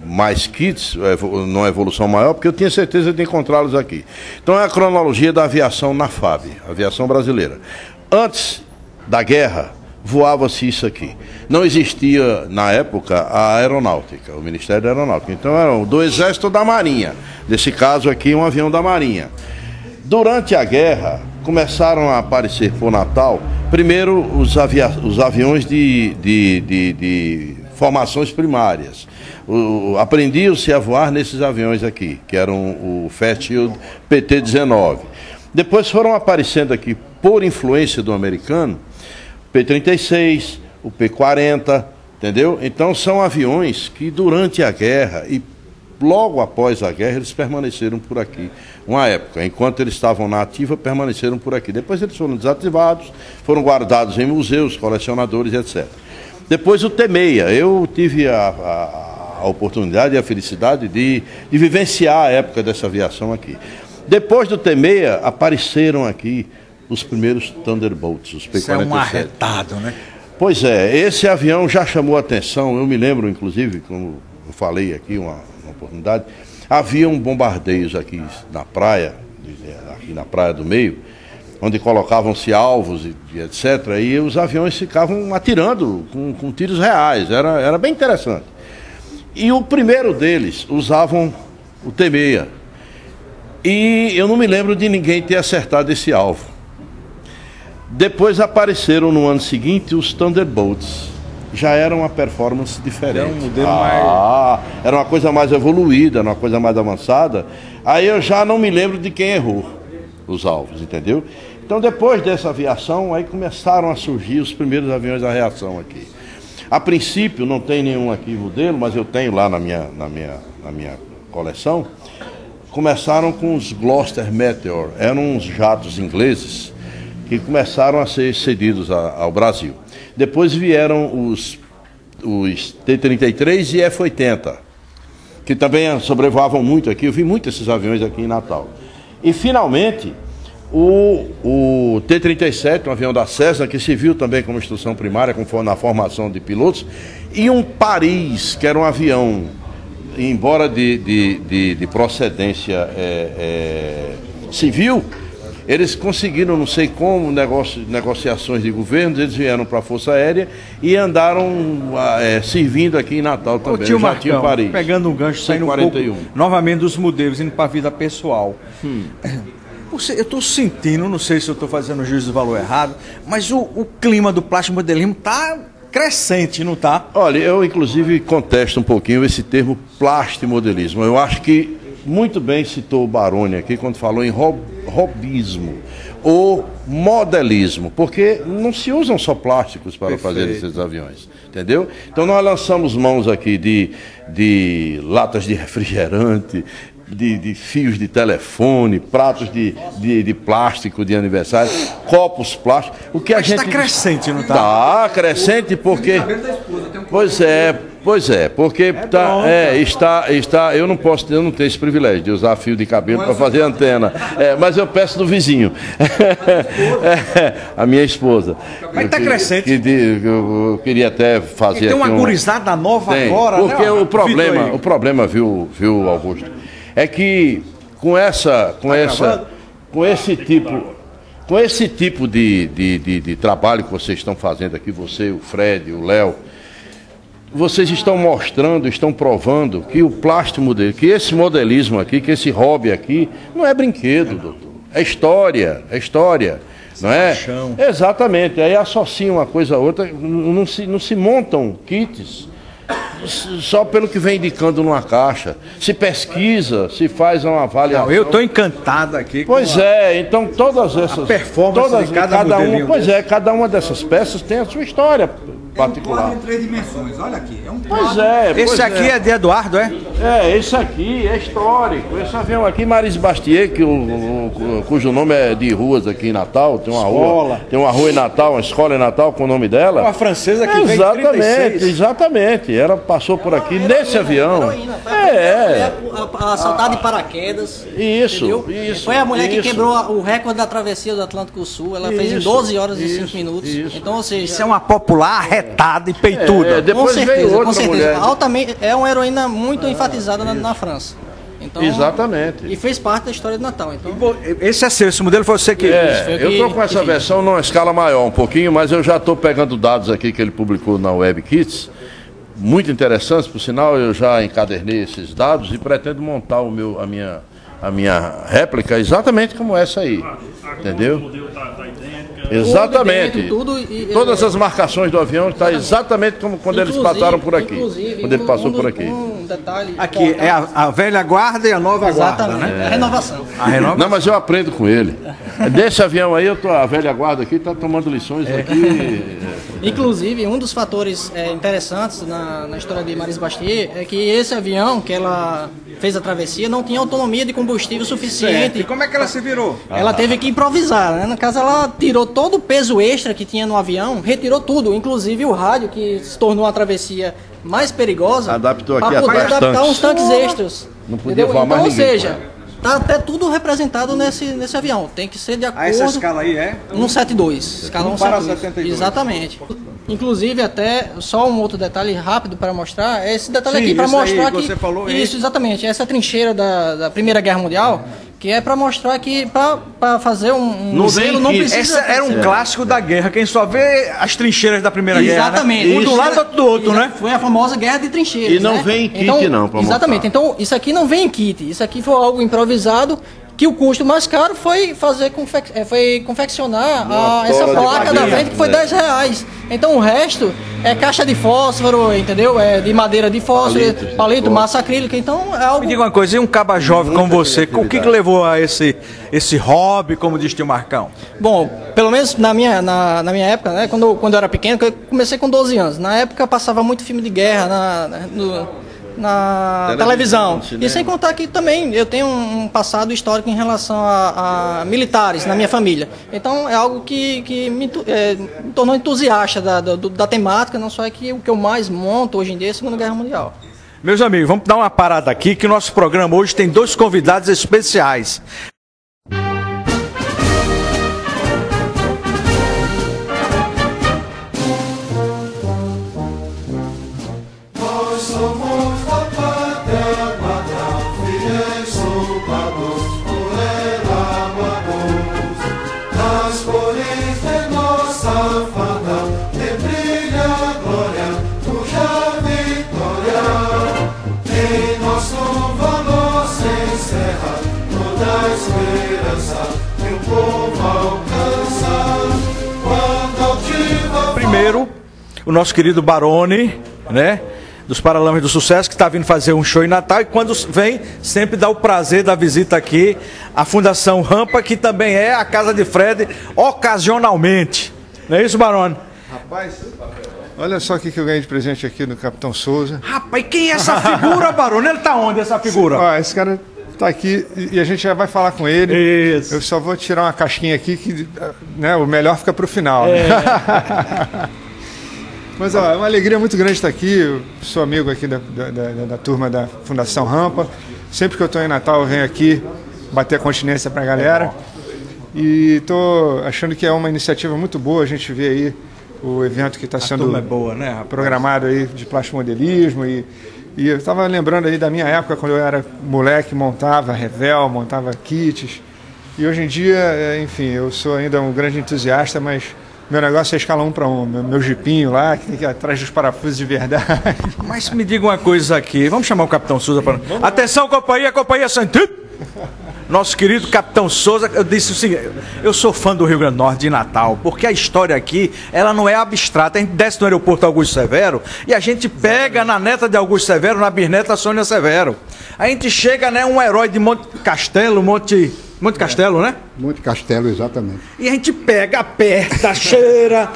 mais kits, numa evolução maior, porque eu tinha certeza de encontrá-los aqui. Então é a cronologia da aviação na FAB, aviação brasileira. Antes da guerra, voava-se isso aqui. Não existia, na época, a aeronáutica, o Ministério da Aeronáutica. Então era do Exército ou da Marinha. Nesse caso aqui, um avião da Marinha. Durante a guerra, começaram a aparecer por Natal, primeiro os aviões de formações primárias. Aprendiam-se a voar nesses aviões aqui, que eram o Fast Shield PT-19. Depois foram aparecendo aqui, por influência do americano, o P-36, o P-40, entendeu? Então são aviões que durante a guerra e logo após a guerra eles permaneceram por aqui. Uma época, enquanto eles estavam na ativa, permaneceram por aqui. Depois eles foram desativados, foram guardados em museus, colecionadores, etc. Depois o T-6. Eu tive a oportunidade e a felicidade de vivenciar a época dessa aviação aqui. Depois do T-6, apareceram aqui os primeiros Thunderbolts, os P-47. Isso é um arretado, né? Pois é, esse avião já chamou a atenção. Eu me lembro, inclusive, como eu falei aqui, uma oportunidade, haviam bombardeios aqui na praia, aqui na Praia do Meio, onde colocavam-se alvos e etc. E os aviões ficavam atirando com tiros reais. Era bem interessante. E o primeiro deles usavam o T-6. E eu não me lembro de ninguém ter acertado esse alvo. Depois apareceram no ano seguinte os Thunderbolts. Já era uma performance diferente. Era um modelo era uma coisa mais evoluída, era uma coisa mais avançada. Aí eu já não me lembro de quem errou os alvos, entendeu? Então depois dessa aviação, aí começaram a surgir os primeiros aviões da reação aqui. A princípio, não tem nenhum aqui modelo, mas eu tenho lá na minha coleção. Começaram com os Gloster Meteor, eram uns jatos ingleses que começaram a ser cedidos ao Brasil. Depois vieram os T-33 e F-80, que também sobrevoavam muito aqui. Eu vi muito esses aviões aqui em Natal. E, finalmente, o T-37, um avião da Cessna, que se viu também como instrução primária, na formação de pilotos, e um Paris, que era um avião, embora de procedência civil, eles conseguiram, não sei como, negociações de governos, eles vieram para a Força Aérea e andaram servindo aqui em Natal também. Tio Marcão, pegando um gancho, saindo 41. Um pouco novamente dos modelos, indo para a vida pessoal. Eu estou sentindo, não sei se eu estou fazendo juízo do valor errado, mas o clima do plástico modelismo está crescente, não está? Olha, eu inclusive contesto um pouquinho esse termo plastimodelismo. Eu acho que muito bem citou o Baroni aqui quando falou em hobbyismo ou modelismo, porque não se usam só plásticos para fazer esses aviões, entendeu? Então nós lançamos mãos aqui de latas de refrigerante, de fios de telefone, pratos de plástico de aniversário, copos plásticos. O que a gente está crescente, não está? Está crescente porque... Pois é, porque está. Eu não tenho esse privilégio de usar fio de cabelo para fazer antena, mas eu peço do vizinho, a minha esposa. Mas está crescente. Eu queria até fazer. Tem uma gurizada nova agora, porque né? o problema, viu, Augusto, é que com esse tipo de trabalho que vocês estão fazendo aqui, você, o Fred, o Léo, vocês estão mostrando, estão provando que o plástico modelo, que esse modelismo aqui, que esse hobby aqui, não é brinquedo, doutor. É história, é história. não é? Exatamente, aí associam uma coisa a outra, não se montam kits só pelo que vem indicando numa caixa. Se pesquisa, se faz uma avaliação. Não, eu estou encantado aqui. Pois então todas essas performance de cada uma, pois cada uma dessas peças tem a sua história particular. É um quadro em 3 dimensões, olha aqui. É um Pois esse aqui é de Eduardo, é? Esse aqui é histórico. Esse avião aqui, Maris Bastier, cujo nome é de ruas aqui em Natal, tem uma rua em Natal, uma escola em Natal com o nome dela. Uma francesa que vem em 36. Exatamente. Ela passou por aqui nesse avião. A saltada de paraquedas. Isso. Foi a mulher que quebrou o recorde da travessia do Atlântico Sul. Ela fez em 12 horas e 5 minutos. Então, ou seja, isso é uma popular arretada e peituda. Depois veio outra com certeza. mulher. Altamente, é uma heroína muito enfatizada na França. Então, exatamente. E fez parte da história do Natal. Então, esse é seu, esse modelo foi você que... eu estou com essa versão numa escala maior um pouquinho, mas eu já estou pegando dados aqui que ele publicou na WebKits, muito interessantes, por sinal eu já encadernei esses dados e pretendo montar a minha réplica exatamente como essa aí, entendeu? Exatamente. Todas as marcações do avião estão exatamente como quando eles passaram por aqui. Quando ele passou por aqui. Aqui é a velha guarda e a nova guarda, né? É a renovação. Não, mas eu aprendo com ele. Desse avião aí, a velha guarda aqui está tomando lições aqui. Inclusive, um dos fatores interessantes na história de Maris Bastier é que esse avião que ela fez a travessia não tinha autonomia de combustível suficiente. E como é que ela se virou? Ela teve que improvisar, né? No caso, ela tirou todo o peso extra que tinha no avião, retirou tudo, inclusive o rádio, que se tornou uma travessia mais perigosa, adaptou aqui para poder adaptar uns tanques extras. Não podia voar mais ninguém. Ou seja, tá até tudo representado nesse avião. Tem que ser de acordo... Essa escala aí é? 172. Escala 172. Exatamente. Inclusive, até só um outro detalhe rápido para mostrar, é esse detalhe aqui, para mostrar que... Você falou isso, exatamente. Essa trincheira da Primeira Guerra Mundial, que é para mostrar que para fazer um modelo não precisa... Essa era um clássico da guerra, quem só vê as trincheiras da Primeira Guerra. Exatamente. Né? Um do lado, outro do outro, né? Foi a famosa Guerra de Trincheiras. E não vem em kit, não, para montar. Exatamente. Então, isso aqui não vem em kit. Isso aqui foi algo improvisado, que o custo mais caro foi confeccionar essa placa da frente, que foi R$10. Então o resto é caixa de fósforo, entendeu? É de madeira de fósforo, palito, massa acrílica. Então é algo... Me diga uma coisa, e um caba jovem como você, o que levou a esse hobby, como diz tio Marcão? Bom, pelo menos na minha época, né, quando eu era pequeno, eu comecei com 12 anos. Na época passava muito filme de guerra na televisão. E sem contar que também eu tenho um passado histórico em relação a militares na minha família. Então é algo que me tornou entusiasta da temática, não só é que o que eu mais monto hoje em dia é a Segunda Guerra Mundial. Meus amigos, vamos dar uma parada aqui, que o nosso programa hoje tem 2 convidados especiais. Primeiro, o nosso querido Barone, né, dos Paralamas do Sucesso, que está vindo fazer um show em Natal, e quando vem, sempre dá o prazer da visita aqui à Fundação Rampa, que também é a casa de Fred, ocasionalmente. Não é isso, Barone? Rapaz, olha só o que eu ganhei de presente aqui do Capitão Souza. Rapaz, quem é essa figura, Barone? Ele está onde, essa figura? Ó, esse cara tá aqui e a gente já vai falar com ele. Isso. Eu só vou tirar uma casquinha aqui que, né, o melhor fica para o final. É. Mas ó, é uma alegria muito grande estar aqui. Eu sou amigo aqui da turma da Fundação Rampa. Sempre que eu estou em Natal eu venho aqui bater a continência para a galera. E estou achando que é uma iniciativa muito boa. A gente vê aí o evento que está sendo boa, né, programado aí de plastimodelismo e eu estava lembrando aí da minha época, quando eu era moleque, montava revel, montava kits. E hoje em dia, enfim, eu sou ainda um grande entusiasta, mas meu negócio é escala 1 para 1. Meu jipinho lá, que tem que ir atrás dos parafusos de verdade. Mas me diga uma coisa aqui. Vamos chamar o Capitão Souza para... Atenção, companhia sentido! nosso querido Capitão Souza. Eu disse o seguinte: eu sou fã do Rio Grande do Norte, de Natal, porque a história aqui, ela não é abstrata. A gente desce no aeroporto Augusto Severo e a gente pega na neta de Augusto Severo, na bisneta Sônia Severo. A gente chega, né, um herói de Monte Castelo, Monte Castelo, né? Monte Castelo, exatamente. E a gente pega, aperta, cheira,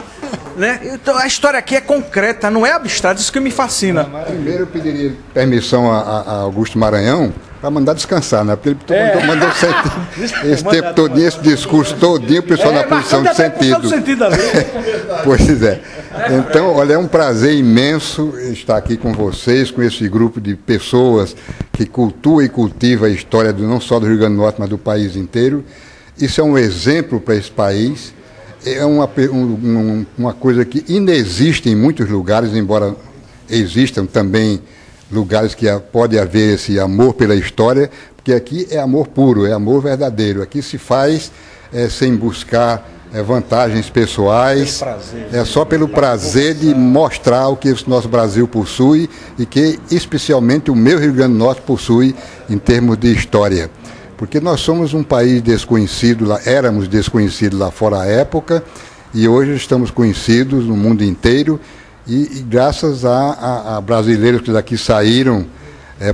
né? Então a história aqui é concreta, não é abstrata, isso que me fascina. Primeiro eu pediria permissão a Augusto Maranhão para mandar descansar, né? Porque ele mandou esse tempo todinho, esse discurso todinho, o pessoal na posição de sentido. Pois é. Então, olha, é um prazer imenso estar aqui com vocês, com esse grupo de pessoas que cultua e cultiva a história não só do Rio Grande do Norte, mas do país inteiro. Isso é um exemplo para esse país. É uma coisa que inexiste em muitos lugares, embora existam também lugares que pode haver esse amor pela história, porque aqui é amor puro, é amor verdadeiro. Aqui se faz sem buscar vantagens pessoais, é só pelo prazer de mostrar o que o nosso Brasil possui e que especialmente o meu Rio Grande do Norte possui em termos de história. Porque nós somos um país desconhecido, éramos desconhecidos lá fora à época, e hoje estamos conhecidos no mundo inteiro, e graças a brasileiros que daqui saíram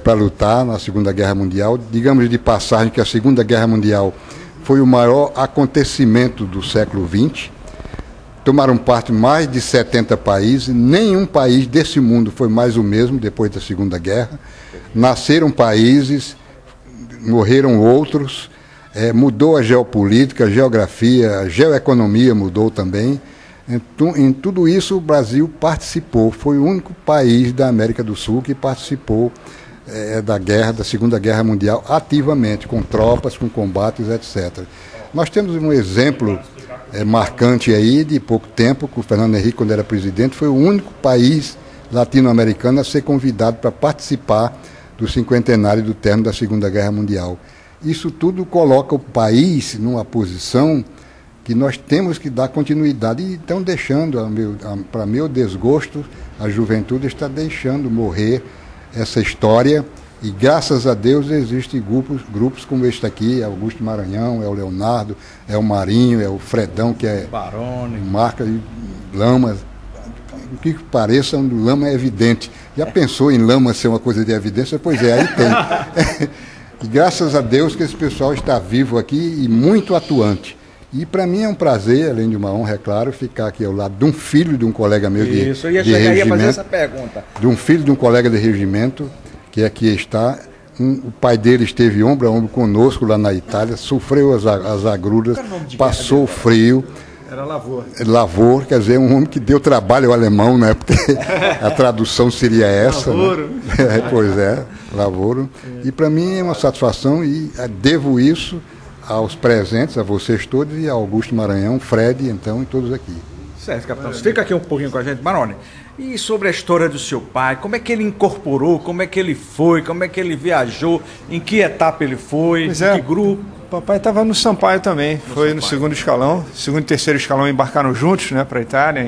para lutar na Segunda Guerra Mundial. Digamos de passagem que a Segunda Guerra Mundial foi o maior acontecimento do século XX. Tomaram parte mais de 70 países, nenhum país desse mundo foi mais o mesmo depois da Segunda Guerra. Nasceram países, morreram outros, mudou a geopolítica, a geografia, a geoeconomia mudou também. Em tudo isso o Brasil participou, foi o único país da América do Sul que participou da Segunda Guerra Mundial ativamente, com tropas, com combates, etc. Nós temos um exemplo marcante aí de pouco tempo, que o Fernando Henrique, quando era presidente, foi o único país latino-americano a ser convidado para participar do cinquentenário do término da Segunda Guerra Mundial. Isso tudo coloca o país numa posição que nós temos que dar continuidade, e estão deixando, para meu desgosto, a juventude está deixando morrer essa história, e graças a Deus existem grupos como este aqui, é Augusto Maranhão, é o Leonardo, é o Marinho, é o Fredão, que é Barone, Marca e Lama. O que pareça, Lama é evidente. Já pensou em Lama ser uma coisa de evidência? Pois é, aí tem. E graças a Deus que esse pessoal está vivo aqui e muito atuante. E para mim é um prazer, além de uma honra, é claro, ficar aqui ao lado de um filho de um colega meu de regimento. Isso, eu ia fazer essa pergunta. De um filho de um colega de regimento, que aqui está. O pai dele esteve ombro a ombro conosco lá na Itália, sofreu as agruras, passou frio. Era Lavor. Lavor, quer dizer, um homem que deu trabalho ao alemão, né? Porque a tradução seria essa. Lavoro. Né? Pois é, Lavoro. E para mim é uma satisfação e devo isso aos presentes, a vocês todos, e a Augusto Maranhão, Fred, então, e todos aqui. Certo, capitão. Fica aqui um pouquinho com a gente, Barone. E sobre a história do seu pai, como é que ele incorporou, como é que ele foi, como é que ele viajou, em que etapa ele foi, em que grupo? Papai estava no Sampaio também, foi no segundo escalão, segundo e terceiro escalão embarcaram juntos, né, para a Itália,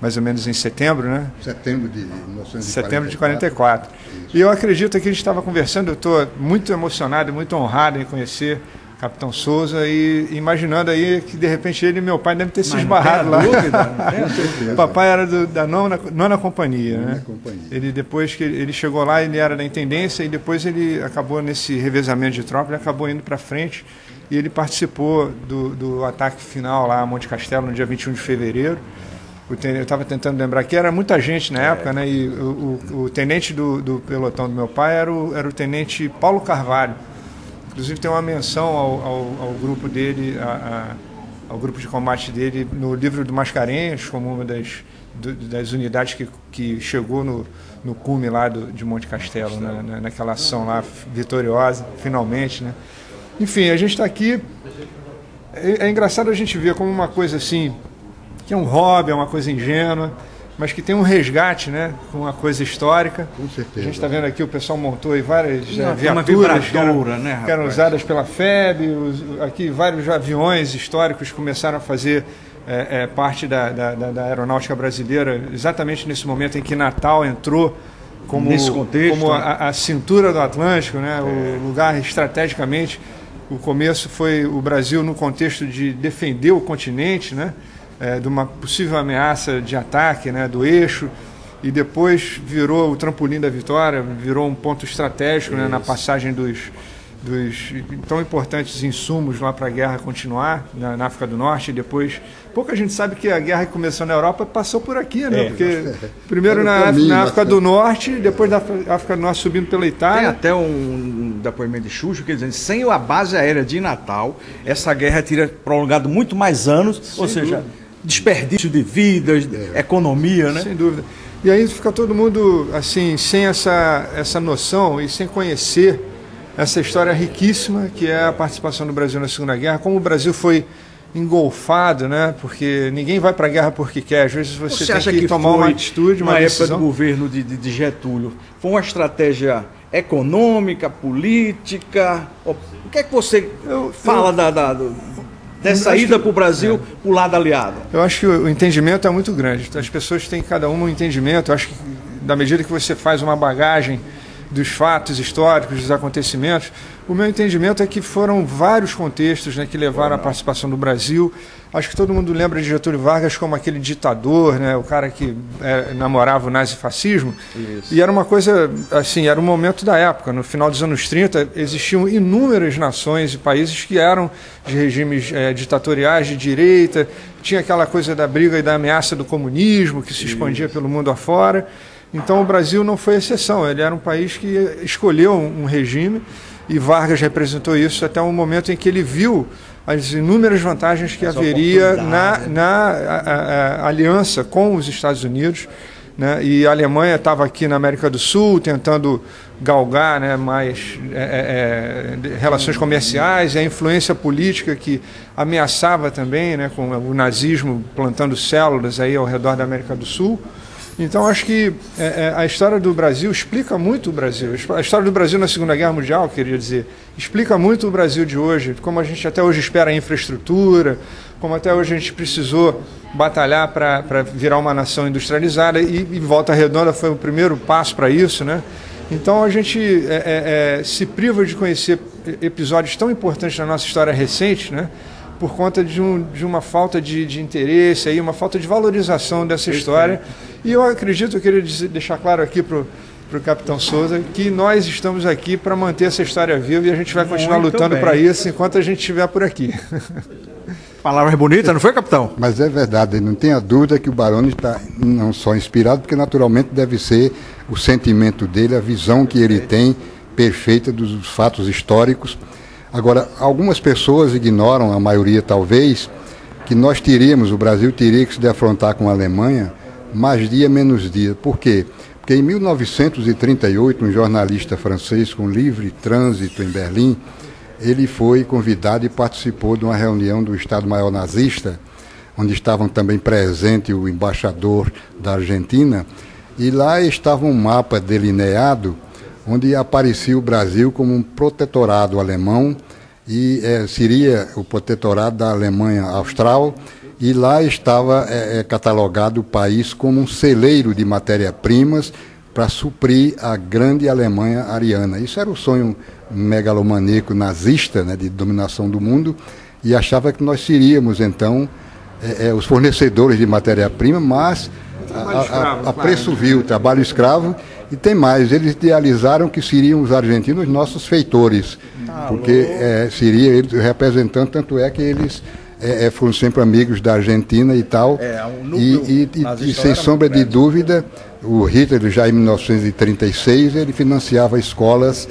mais ou menos em setembro, né? Setembro de 1944. Setembro de 44. E eu acredito que a gente estava conversando, eu estou muito emocionado, muito honrado em conhecer Capitão Souza, e imaginando aí que de repente ele e meu pai devem ter se esbarrado lá. Papai era da nona companhia, né? Ele, depois que ele chegou lá, ele era da intendência, e depois ele acabou nesse revezamento de tropa, ele acabou indo para frente, e ele participou do ataque final lá a Monte Castelo no dia 21 de fevereiro. Eu estava tentando lembrar que era muita gente na época, né? E o tenente do pelotão do meu pai era o tenente Paulo Carvalho. Inclusive tem uma menção ao grupo dele, ao grupo de combate dele, no livro do Mascarenhas, como uma das unidades que chegou no cume lá de Monte Castelo, né, naquela ação lá vitoriosa, finalmente. Né? Enfim, a gente está aqui, é engraçado a gente ver como uma coisa assim, que é um hobby, é uma coisa ingênua, mas que tem um resgate, né, com uma coisa histórica. Com certeza. A gente está vendo aqui, o pessoal montou aí várias viaturas que eram usadas pela FEB, aqui vários aviões históricos começaram a fazer parte da aeronáutica brasileira, exatamente nesse momento em que Natal entrou como, nesse contexto, como a cintura do Atlântico, né, o lugar estrategicamente O começo foi o Brasil no contexto de defender o continente, né, de uma possível ameaça de ataque, né, do eixo, e depois virou o trampolim da vitória, virou um ponto estratégico, né, na passagem dos tão importantes insumos lá para a guerra continuar na África do Norte. E depois, pouca gente sabe que a guerra que começou na Europa passou por aqui, né? Porque primeiro na África do Norte, depois da África do Norte subindo pela Itália. Tem até um depoimento de Xuxa que dizendo: sem a base aérea de Natal, essa guerra teria prolongado muito mais anos, ou seja, desperdício de vidas, economia, né? Sem dúvida. E aí fica todo mundo assim, sem essa noção e sem conhecer essa história riquíssima que é a participação do Brasil na Segunda Guerra, como o Brasil foi engolfado, né? Porque ninguém vai para a guerra porque quer. Às vezes você tem acha que tomar uma atitude, uma decisão. Na época do governo de Getúlio, foi uma estratégia econômica, política? O que é que você fala dessa ida para o Brasil para o lado aliado? Eu acho que o entendimento é muito grande. As pessoas têm cada uma um entendimento. Eu acho que, da medida que você faz uma bagagem dos fatos históricos, dos acontecimentos, o meu entendimento é que foram vários contextos, né, que levaram à participação do Brasil. Acho que todo mundo lembra de Getúlio Vargas como aquele ditador, né, o cara que namorava o nazifascismo. Isso. E era uma coisa, assim, era um momento da época. No final dos anos 30, existiam inúmeras nações e países que eram de regimes ditatoriais de direita. Tinha aquela coisa da briga e da ameaça do comunismo que se expandia pelo mundo afora. Então o Brasil não foi exceção, ele era um país que escolheu um regime e Vargas representou isso até um momento em que ele viu as inúmeras vantagens que haveria na aliança com os Estados Unidos, né? E a Alemanha estava aqui na América do Sul tentando galgar, né, mais relações comerciais, e a influência política que ameaçava também, né, com o nazismo plantando células aí ao redor da América do Sul. Então, acho que a história do Brasil explica muito o Brasil. A história do Brasil na Segunda Guerra Mundial, queria dizer, explica muito o Brasil de hoje, como a gente até hoje espera a infraestrutura, como até hoje a gente precisou batalhar para virar uma nação industrializada, e Volta Redonda foi o primeiro passo para isso, né? Então, a gente se priva de conhecer episódios tão importantes na nossa história recente, né? Por conta de uma falta de interesse, aí, uma falta de valorização dessa história. E eu acredito, eu queria deixar claro aqui para o Capitão Souza, que nós estamos aqui para manter essa história viva e a gente vai continuar lutando para isso enquanto a gente estiver por aqui. Palavras bonitas, não foi, capitão? Mas é verdade, não tenha dúvida que o Baroni está não só inspirado, porque naturalmente deve ser o sentimento dele, a visão que ele tem perfeita dos fatos históricos. Agora, algumas pessoas ignoram, a maioria talvez, que o Brasil teria que se defrontar com a Alemanha mais dia menos dia. Por quê? Porque em 1938, um jornalista francês com livre trânsito em Berlim, ele foi convidado e participou de uma reunião do Estado-Maior nazista, onde estavam também presente o embaixador da Argentina, e lá estava um mapa delineado onde aparecia o Brasil como um protetorado alemão, e seria o protetorado da Alemanha Austral, e lá estava catalogado o país como um celeiro de matéria-primas para suprir a grande Alemanha ariana. Isso era o sonho megalomaníaco nazista, né, de dominação do mundo, e achava que nós seríamos, então, os fornecedores de matéria-prima, mas a preço vil, trabalho escravo. E tem mais, eles idealizaram que seriam os argentinos nossos feitores, porque seria eles representando, tanto é que eles foram sempre amigos da Argentina e tal, e sem sombra de dúvida, o Hitler já em 1936, ele financiava escolas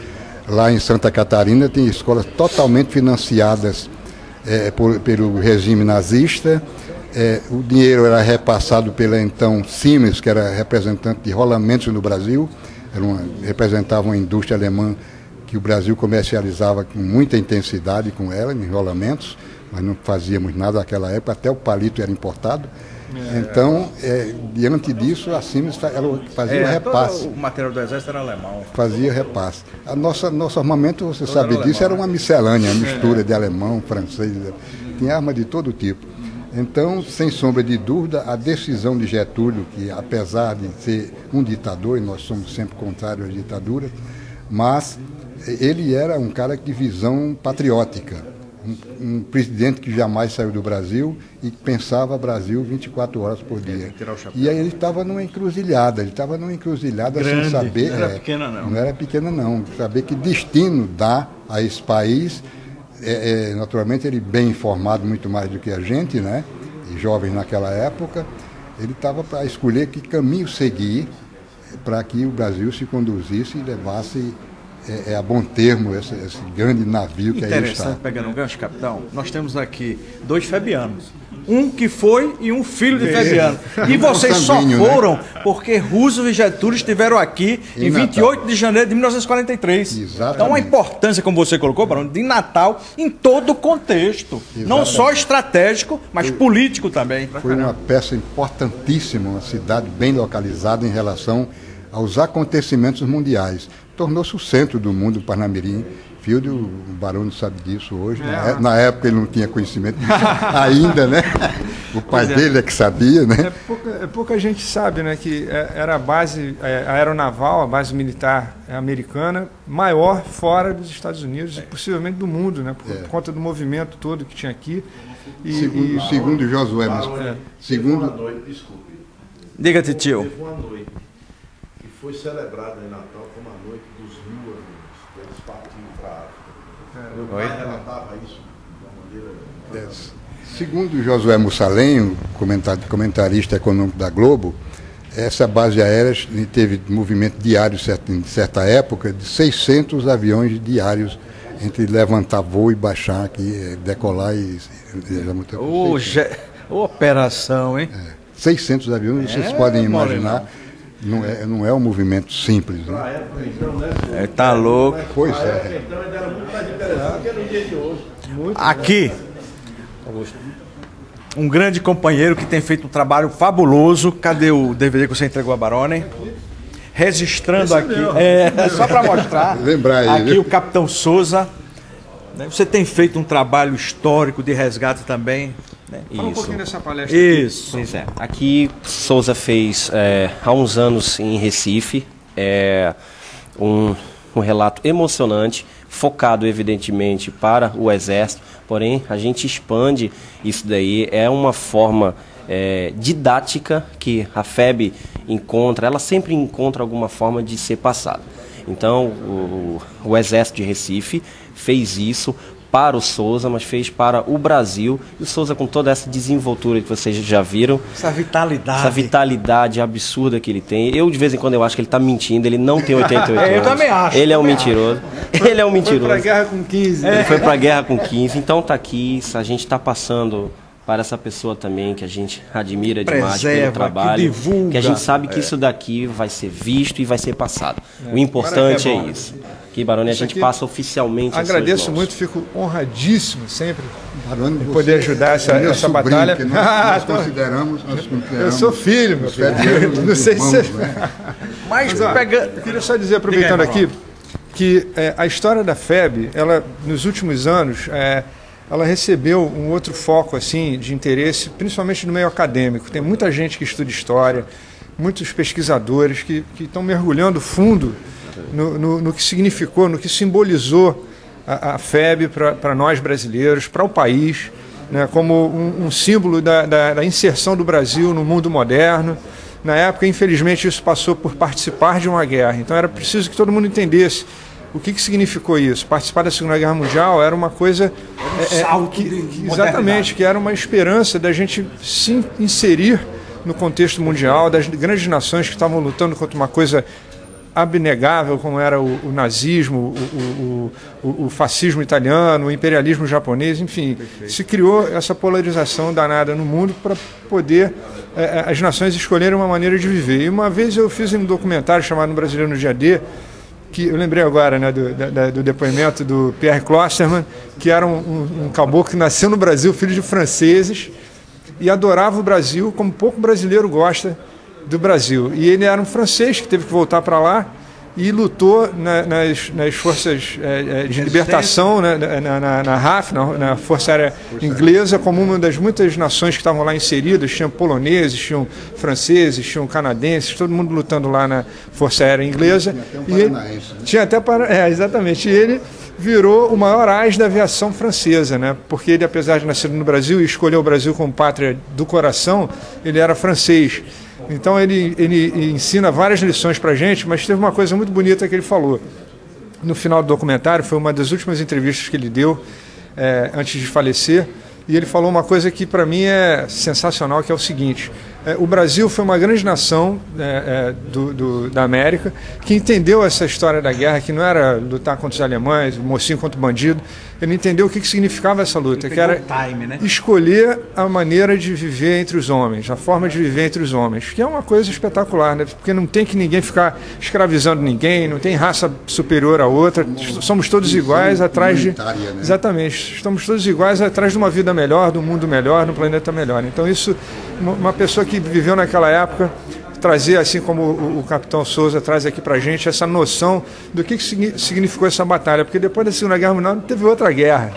lá em Santa Catarina, tem escolas totalmente financiadas pelo regime nazista. O dinheiro era repassado pela então Siemens, que era representante de rolamentos no Brasil, representava uma indústria alemã que o Brasil comercializava com muita intensidade com ela, em rolamentos, mas não fazíamos nada naquela época, até o palito era importado. Então, diante disso, a Siemens fazia repasse. O material do exército era alemão. Fazia repasse. Nosso armamento, você sabe disso, era uma miscelânea, mistura de alemão, francês, tinha arma de todo tipo. Então, sem sombra de dúvida, a decisão de Getúlio, que apesar de ser um ditador, e nós somos sempre contrários à ditadura, mas Ele era um cara de visão patriótica, um presidente que jamais saiu do Brasil e pensava Brasil 24 horas por dia. E aí ele estava numa encruzilhada, grande, sem saber... Não era pequena não. Não era pequena não, saber que destino dá a esse país. Naturalmente ele bem informado muito mais do que a gente, né? E jovem naquela época, ele estava para escolher que caminho seguir para que o Brasil se conduzisse e levasse a bom termo esse grande navio que aí está. Interessante, pegando um gancho, capitão, nós temos aqui 2 febianos. Um que foi e um filho de Febiano. E vocês só foram, né? Porque Roosevelt e Getúlio estiveram aqui em 28 de janeiro de 1943. Exatamente. Então a importância, como você colocou, Barão, de Natal em todo o contexto. Exatamente. Não só estratégico, mas político também. Foi uma peça importantíssima, uma cidade bem localizada em relação aos acontecimentos mundiais. Tornou-se o centro do mundo, Parnamirim. Field, o Barão não sabe disso hoje. Na época ele não tinha conhecimento disso ainda, né? O pai dele é que sabia, né? Pouca gente sabe, né, que era a base aeronaval, a base militar americana, maior fora dos Estados Unidos e possivelmente do mundo, né? Por conta do movimento todo que tinha aqui. Segundo Josué. Desculpe. Diga, titio. Teve uma noite que foi celebrada em Natal como a noite dos 1000 anos, que eles partiram para a África. Meu pai relatava isso de uma maneira... Segundo Josué Mussalem, o comentarista econômico da Globo, essa base aérea teve movimento diário em certa época de 600 aviões diários entre levantar voo e baixar aqui, decolar e... Operação, hein? 600 aviões, vocês podem imaginar. Não é um movimento simples, né? Tá louco. Pois é. Aqui, um grande companheiro que tem feito um trabalho fabuloso. Cadê o DVD que você entregou a Barone? Registrando aqui. Só para mostrar. Lembrar aí. Aqui o Capitão Souza. Você tem feito um trabalho histórico de resgate também. Fala um pouquinho dessa palestra. Isso. Pois é. Aqui Souza fez há uns anos em Recife um relato emocionante, focado evidentemente para o Exército, porém a gente expande isso daí, é uma forma didática que a FEB encontra, ela sempre encontra alguma forma de ser passada. Então o Exército de Recife fez isso para o Souza, mas fez para o Brasil. E o Souza, com toda essa desenvoltura que vocês já viram, essa vitalidade absurda que ele tem. Eu, de vez em quando, eu acho que ele está mentindo. Ele não tem 88 anos. Eu também acho. Ele é um mentiroso. Ele é um mentiroso. Foi para a guerra com 15. Ele foi para a guerra com 15. Então está aqui. A gente está passando para essa pessoa também que a gente admira demais pelo trabalho, que divulga, que a gente sabe que isso daqui vai ser visto e vai ser passado. O importante é isso. Aqui, Barone, a gente passa oficialmente. Agradeço muito, fico honradíssimo sempre de poder ajudar essa batalha. Nós consideramos. Eu sou filho, meu filho. Não sei se você... Mas eu queria só dizer, aproveitando aqui, que a história da FEB, ela, nos últimos anos, ela recebeu um outro foco assim, de interesse, principalmente no meio acadêmico. Tem muita gente que estuda história, muitos pesquisadores que estão mergulhando fundo no que significou, no que simbolizou a FEB para nós brasileiros, para o país, né, como um símbolo da inserção do Brasil no mundo moderno. Na época, infelizmente, isso passou por participar de uma guerra. Então era preciso que todo mundo entendesse o que significou isso. Participar da Segunda Guerra Mundial era uma coisa... exatamente, que era uma esperança da gente se inserir no contexto mundial, das grandes nações que estavam lutando contra uma coisa abnegável, como era o nazismo, o fascismo italiano, o imperialismo japonês, enfim. Perfeito. Se criou essa polarização danada no mundo para poder as nações escolherem uma maneira de viver. E uma vez eu fiz um documentário chamado Brasileiro no Dia D, que eu lembrei agora, né, do depoimento do Pierre Klosterman, que era um caboclo que nasceu no Brasil, filho de franceses, e adorava o Brasil como pouco brasileiro gosta do Brasil. E ele era um francês que teve que voltar para lá e lutou nas forças de libertação, né, na RAF, na Força Aérea Inglesa, como uma das muitas nações que estavam lá inseridas. Tinham poloneses, tinham franceses, tinham canadenses, todo mundo lutando lá na Força Aérea Inglesa. Tinha até exatamente. E ele virou o maior ás da aviação francesa, né? Porque ele, apesar de nascer no Brasil e escolher o Brasil como pátria do coração, ele era francês. Então ele ensina várias lições para a gente, mas teve uma coisa muito bonita que ele falou. No final do documentário, foi uma das últimas entrevistas que ele deu antes de falecer, e ele falou uma coisa que para mim é sensacional, que é o seguinte: o Brasil foi uma grande nação da América que entendeu essa história da guerra, que não era lutar contra os alemães, o mocinho contra o bandido. Ele entendeu o que significava essa luta, que era escolher a maneira de viver entre os homens, a forma de viver entre os homens, que é uma coisa espetacular, né? Porque não tem que ninguém ficar escravizando ninguém, não tem raça superior a outra, somos todos iguais atrás de... Exatamente, estamos todos iguais atrás de uma vida melhor, de um mundo melhor, de um planeta melhor. Então isso, uma pessoa que viveu naquela época, trazer, assim como o capitão Souza traz aqui para a gente, essa noção do que significou essa batalha, porque depois da Segunda Guerra Mundial teve outra guerra,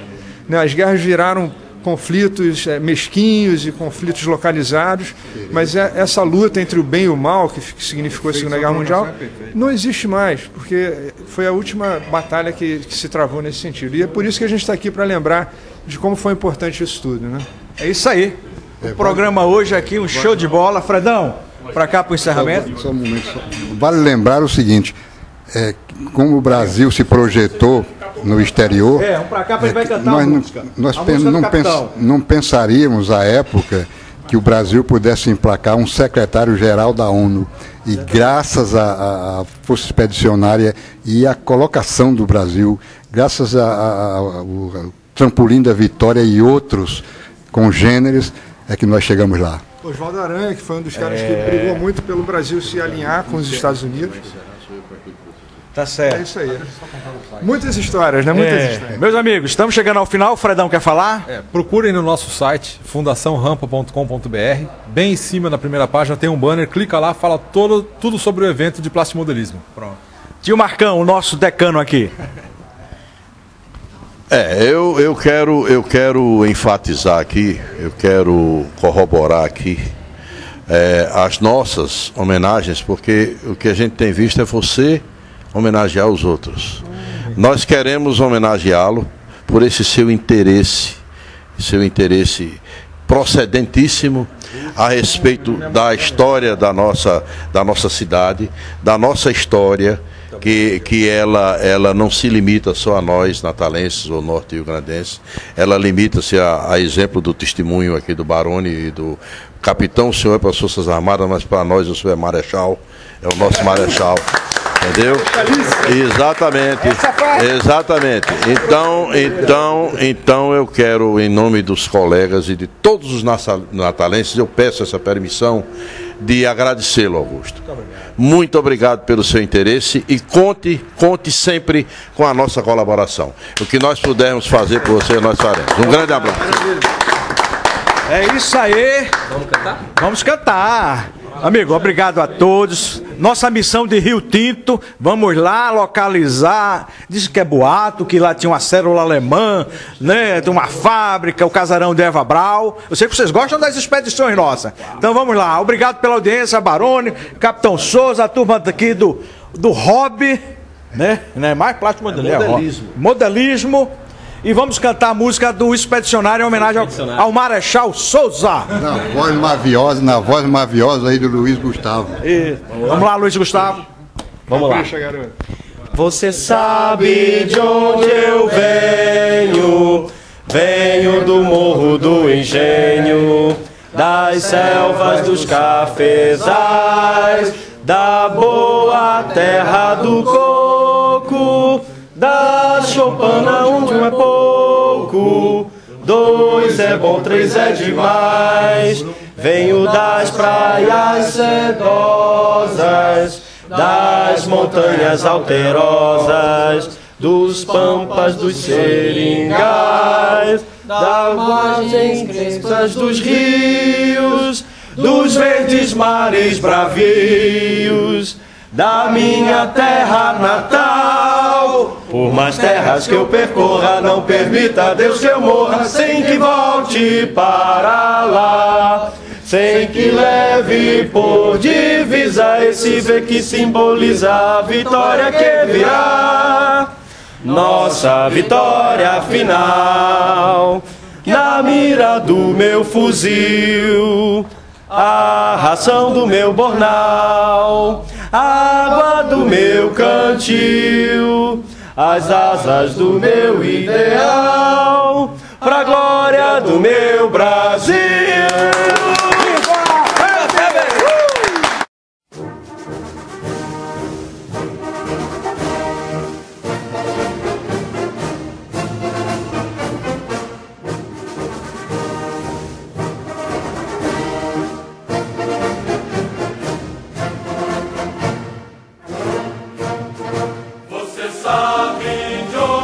né? As guerras viraram conflitos mesquinhos e conflitos localizados, mas essa luta entre o bem e o mal, que significou a Segunda Guerra Mundial, não existe mais, porque foi a última batalha que se travou nesse sentido. E é por isso que a gente está aqui, para lembrar de como foi importante isso tudo, né? É isso aí. O programa hoje aqui, um show de bola. Fredão, para cá para o encerramento. Só um momento. Vale lembrar o seguinte: como o Brasil se projetou no exterior, para cá, ele vai cantar nós não pensaríamos à época que o Brasil pudesse emplacar um secretário-geral da ONU. E graças à Força Expedicionária e à colocação do Brasil, graças ao Trampolim da Vitória e outros congêneres, é que nós chegamos lá. Oswaldo Aranha, que foi um dos caras que brigou muito pelo Brasil se alinhar com os Estados Unidos. Tá certo. É isso aí. Muitas histórias, né? Muitas histórias. Meus amigos, estamos chegando ao final. O Fredão quer falar? Procurem no nosso site, fundaçãorampa.com.br. Bem em cima, na primeira página, tem um banner. Clica lá, fala tudo sobre o evento de plastimodelismo. Pronto. Tio Marcão, o nosso decano aqui. Eu quero enfatizar aqui, eu quero corroborar aqui as nossas homenagens, porque o que a gente tem visto é você homenagear os outros. Nós queremos homenageá-lo por esse seu interesse procedentíssimo a respeito da história da nossa cidade, da nossa história, que ela não se limita só a nós, natalenses ou norte-riograndenses, ela limita-se a exemplo do testemunho aqui do Baroni e do capitão. O senhor é para as Forças Armadas, mas para nós o senhor é marechal, é o nosso marechal. Entendeu? Exatamente. Então eu quero, em nome dos colegas e de todos os natalenses, eu peço essa permissão de agradecê-lo, Augusto. Muito obrigado pelo seu interesse e conte sempre com a nossa colaboração. O que nós pudermos fazer por você, nós faremos. Um grande abraço. É isso aí. Vamos cantar? Vamos cantar. Amigo, obrigado a todos. Nossa missão de Rio Tinto, vamos lá localizar. Diz que é boato, que lá tinha uma célula alemã, né? De uma fábrica, o casarão de Eva Brau. Eu sei que vocês gostam das expedições nossas. Então vamos lá. Obrigado pela audiência, Baroni, Capitão Souza, a turma aqui do Hobby, né? Não é mais plástico modelismo. E vamos cantar a música do Expedicionário em homenagem ao Marechal Souza. Na voz maviosa aí do Luiz Gustavo. Vamos lá, Luiz Gustavo. Vamos lá. Você sabe de onde eu venho do Morro do Engenho, das selvas dos cafezais, da boa terra do coco, da choupana onde um é pouco, 2 é bom, 3 é demais. Venho das praias sedosas, das montanhas alterosas, dos pampas, dos seringais, das margens crestas dos rios, dos verdes mares bravios. da minha terra natal. Por mais terras que eu percorra, não permita Deus que eu morra sem que volte para lá. Sem que leve por divisa esse V que simboliza a vitória que virá. Nossa vitória final. Na mira do meu fuzil, a ração do meu bornal, a água do meu cantil, as asas do meu ideal, pra glória do meu Brasil. Você sabe de onde